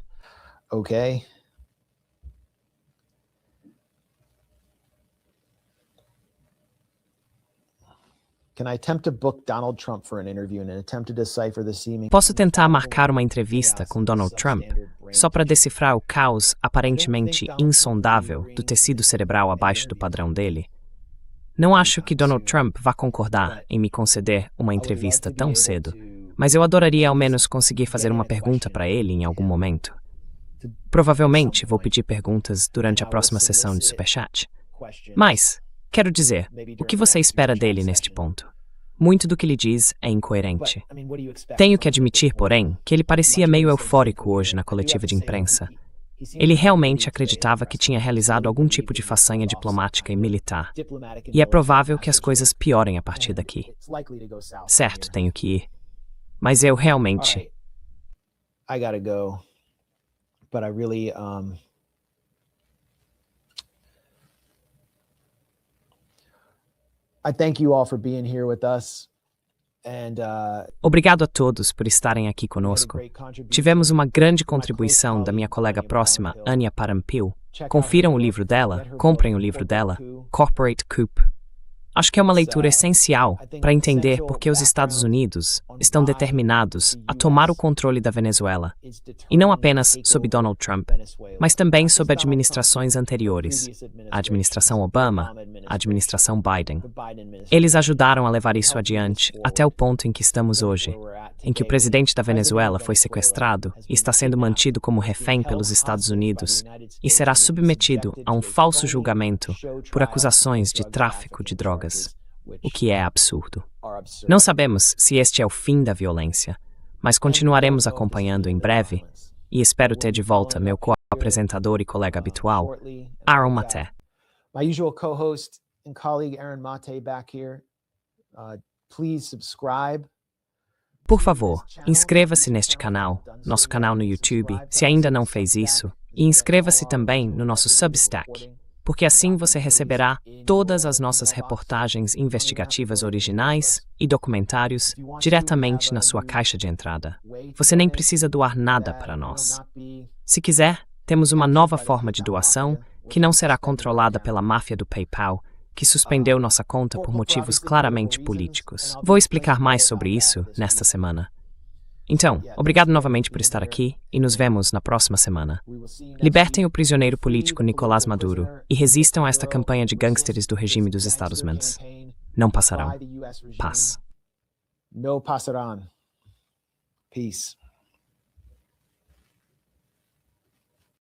A: Ok.
B: Posso tentar marcar uma entrevista com Donald Trump só para decifrar o caos aparentemente insondável do tecido cerebral abaixo do padrão dele? Não acho que Donald Trump vá concordar em me conceder uma entrevista tão cedo, mas eu adoraria ao menos conseguir fazer uma pergunta para ele em algum momento. Provavelmente vou pedir perguntas durante a próxima sessão de Superchat. Mas, quero dizer, o que você espera dele neste ponto? Muito do que ele diz é incoerente. Tenho que admitir, porém, que ele parecia meio eufórico hoje na coletiva de imprensa. Ele realmente acreditava que tinha realizado algum tipo de façanha diplomática e militar. E é provável que as coisas piorem a partir daqui. Certo, tenho que ir. Mas eu realmente...
A: I gotta go. But I really, I thank you all for being here with us.
B: Obrigado a todos por estarem aqui conosco. Tivemos uma grande contribuição da minha colega próxima, Anya Parampil. Confiram o livro dela, comprem o livro dela, Corporate Coup. Acho que é uma leitura essencial para entender por que os Estados Unidos estão determinados a tomar o controle da Venezuela, e não apenas sob Donald Trump, mas também sob administrações anteriores, a administração Obama, a administração Biden. Eles ajudaram a levar isso adiante até o ponto em que estamos hoje, em que o presidente da Venezuela foi sequestrado e está sendo mantido como refém pelos Estados Unidos e será submetido a um falso julgamento por acusações de tráfico de drogas. O que é absurdo. Não sabemos se este é o fim da violência, mas continuaremos acompanhando em breve e espero ter de volta meu co-apresentador e colega habitual, Aaron Maté.
A: My usual co-host and colleague Aaron Mate back here. Please subscribe.
B: Por favor, inscreva-se neste canal, nosso canal no YouTube, se ainda não fez isso, e inscreva-se também no nosso Substack, porque assim você receberá todas as nossas reportagens investigativas originais e documentários diretamente na sua caixa de entrada. Você nem precisa doar nada para nós. Se quiser, temos uma nova forma de doação que não será controlada pela máfia do PayPal, que suspendeu nossa conta por motivos claramente políticos. Vou explicar mais sobre isso nesta semana. Então, obrigado novamente por estar aqui e nos vemos na próxima semana. Libertem o prisioneiro político Nicolás Maduro e resistam a esta campanha de gangsters do regime dos Estados Unidos. Não passarão. Paz.
A: No pasarán. Peace.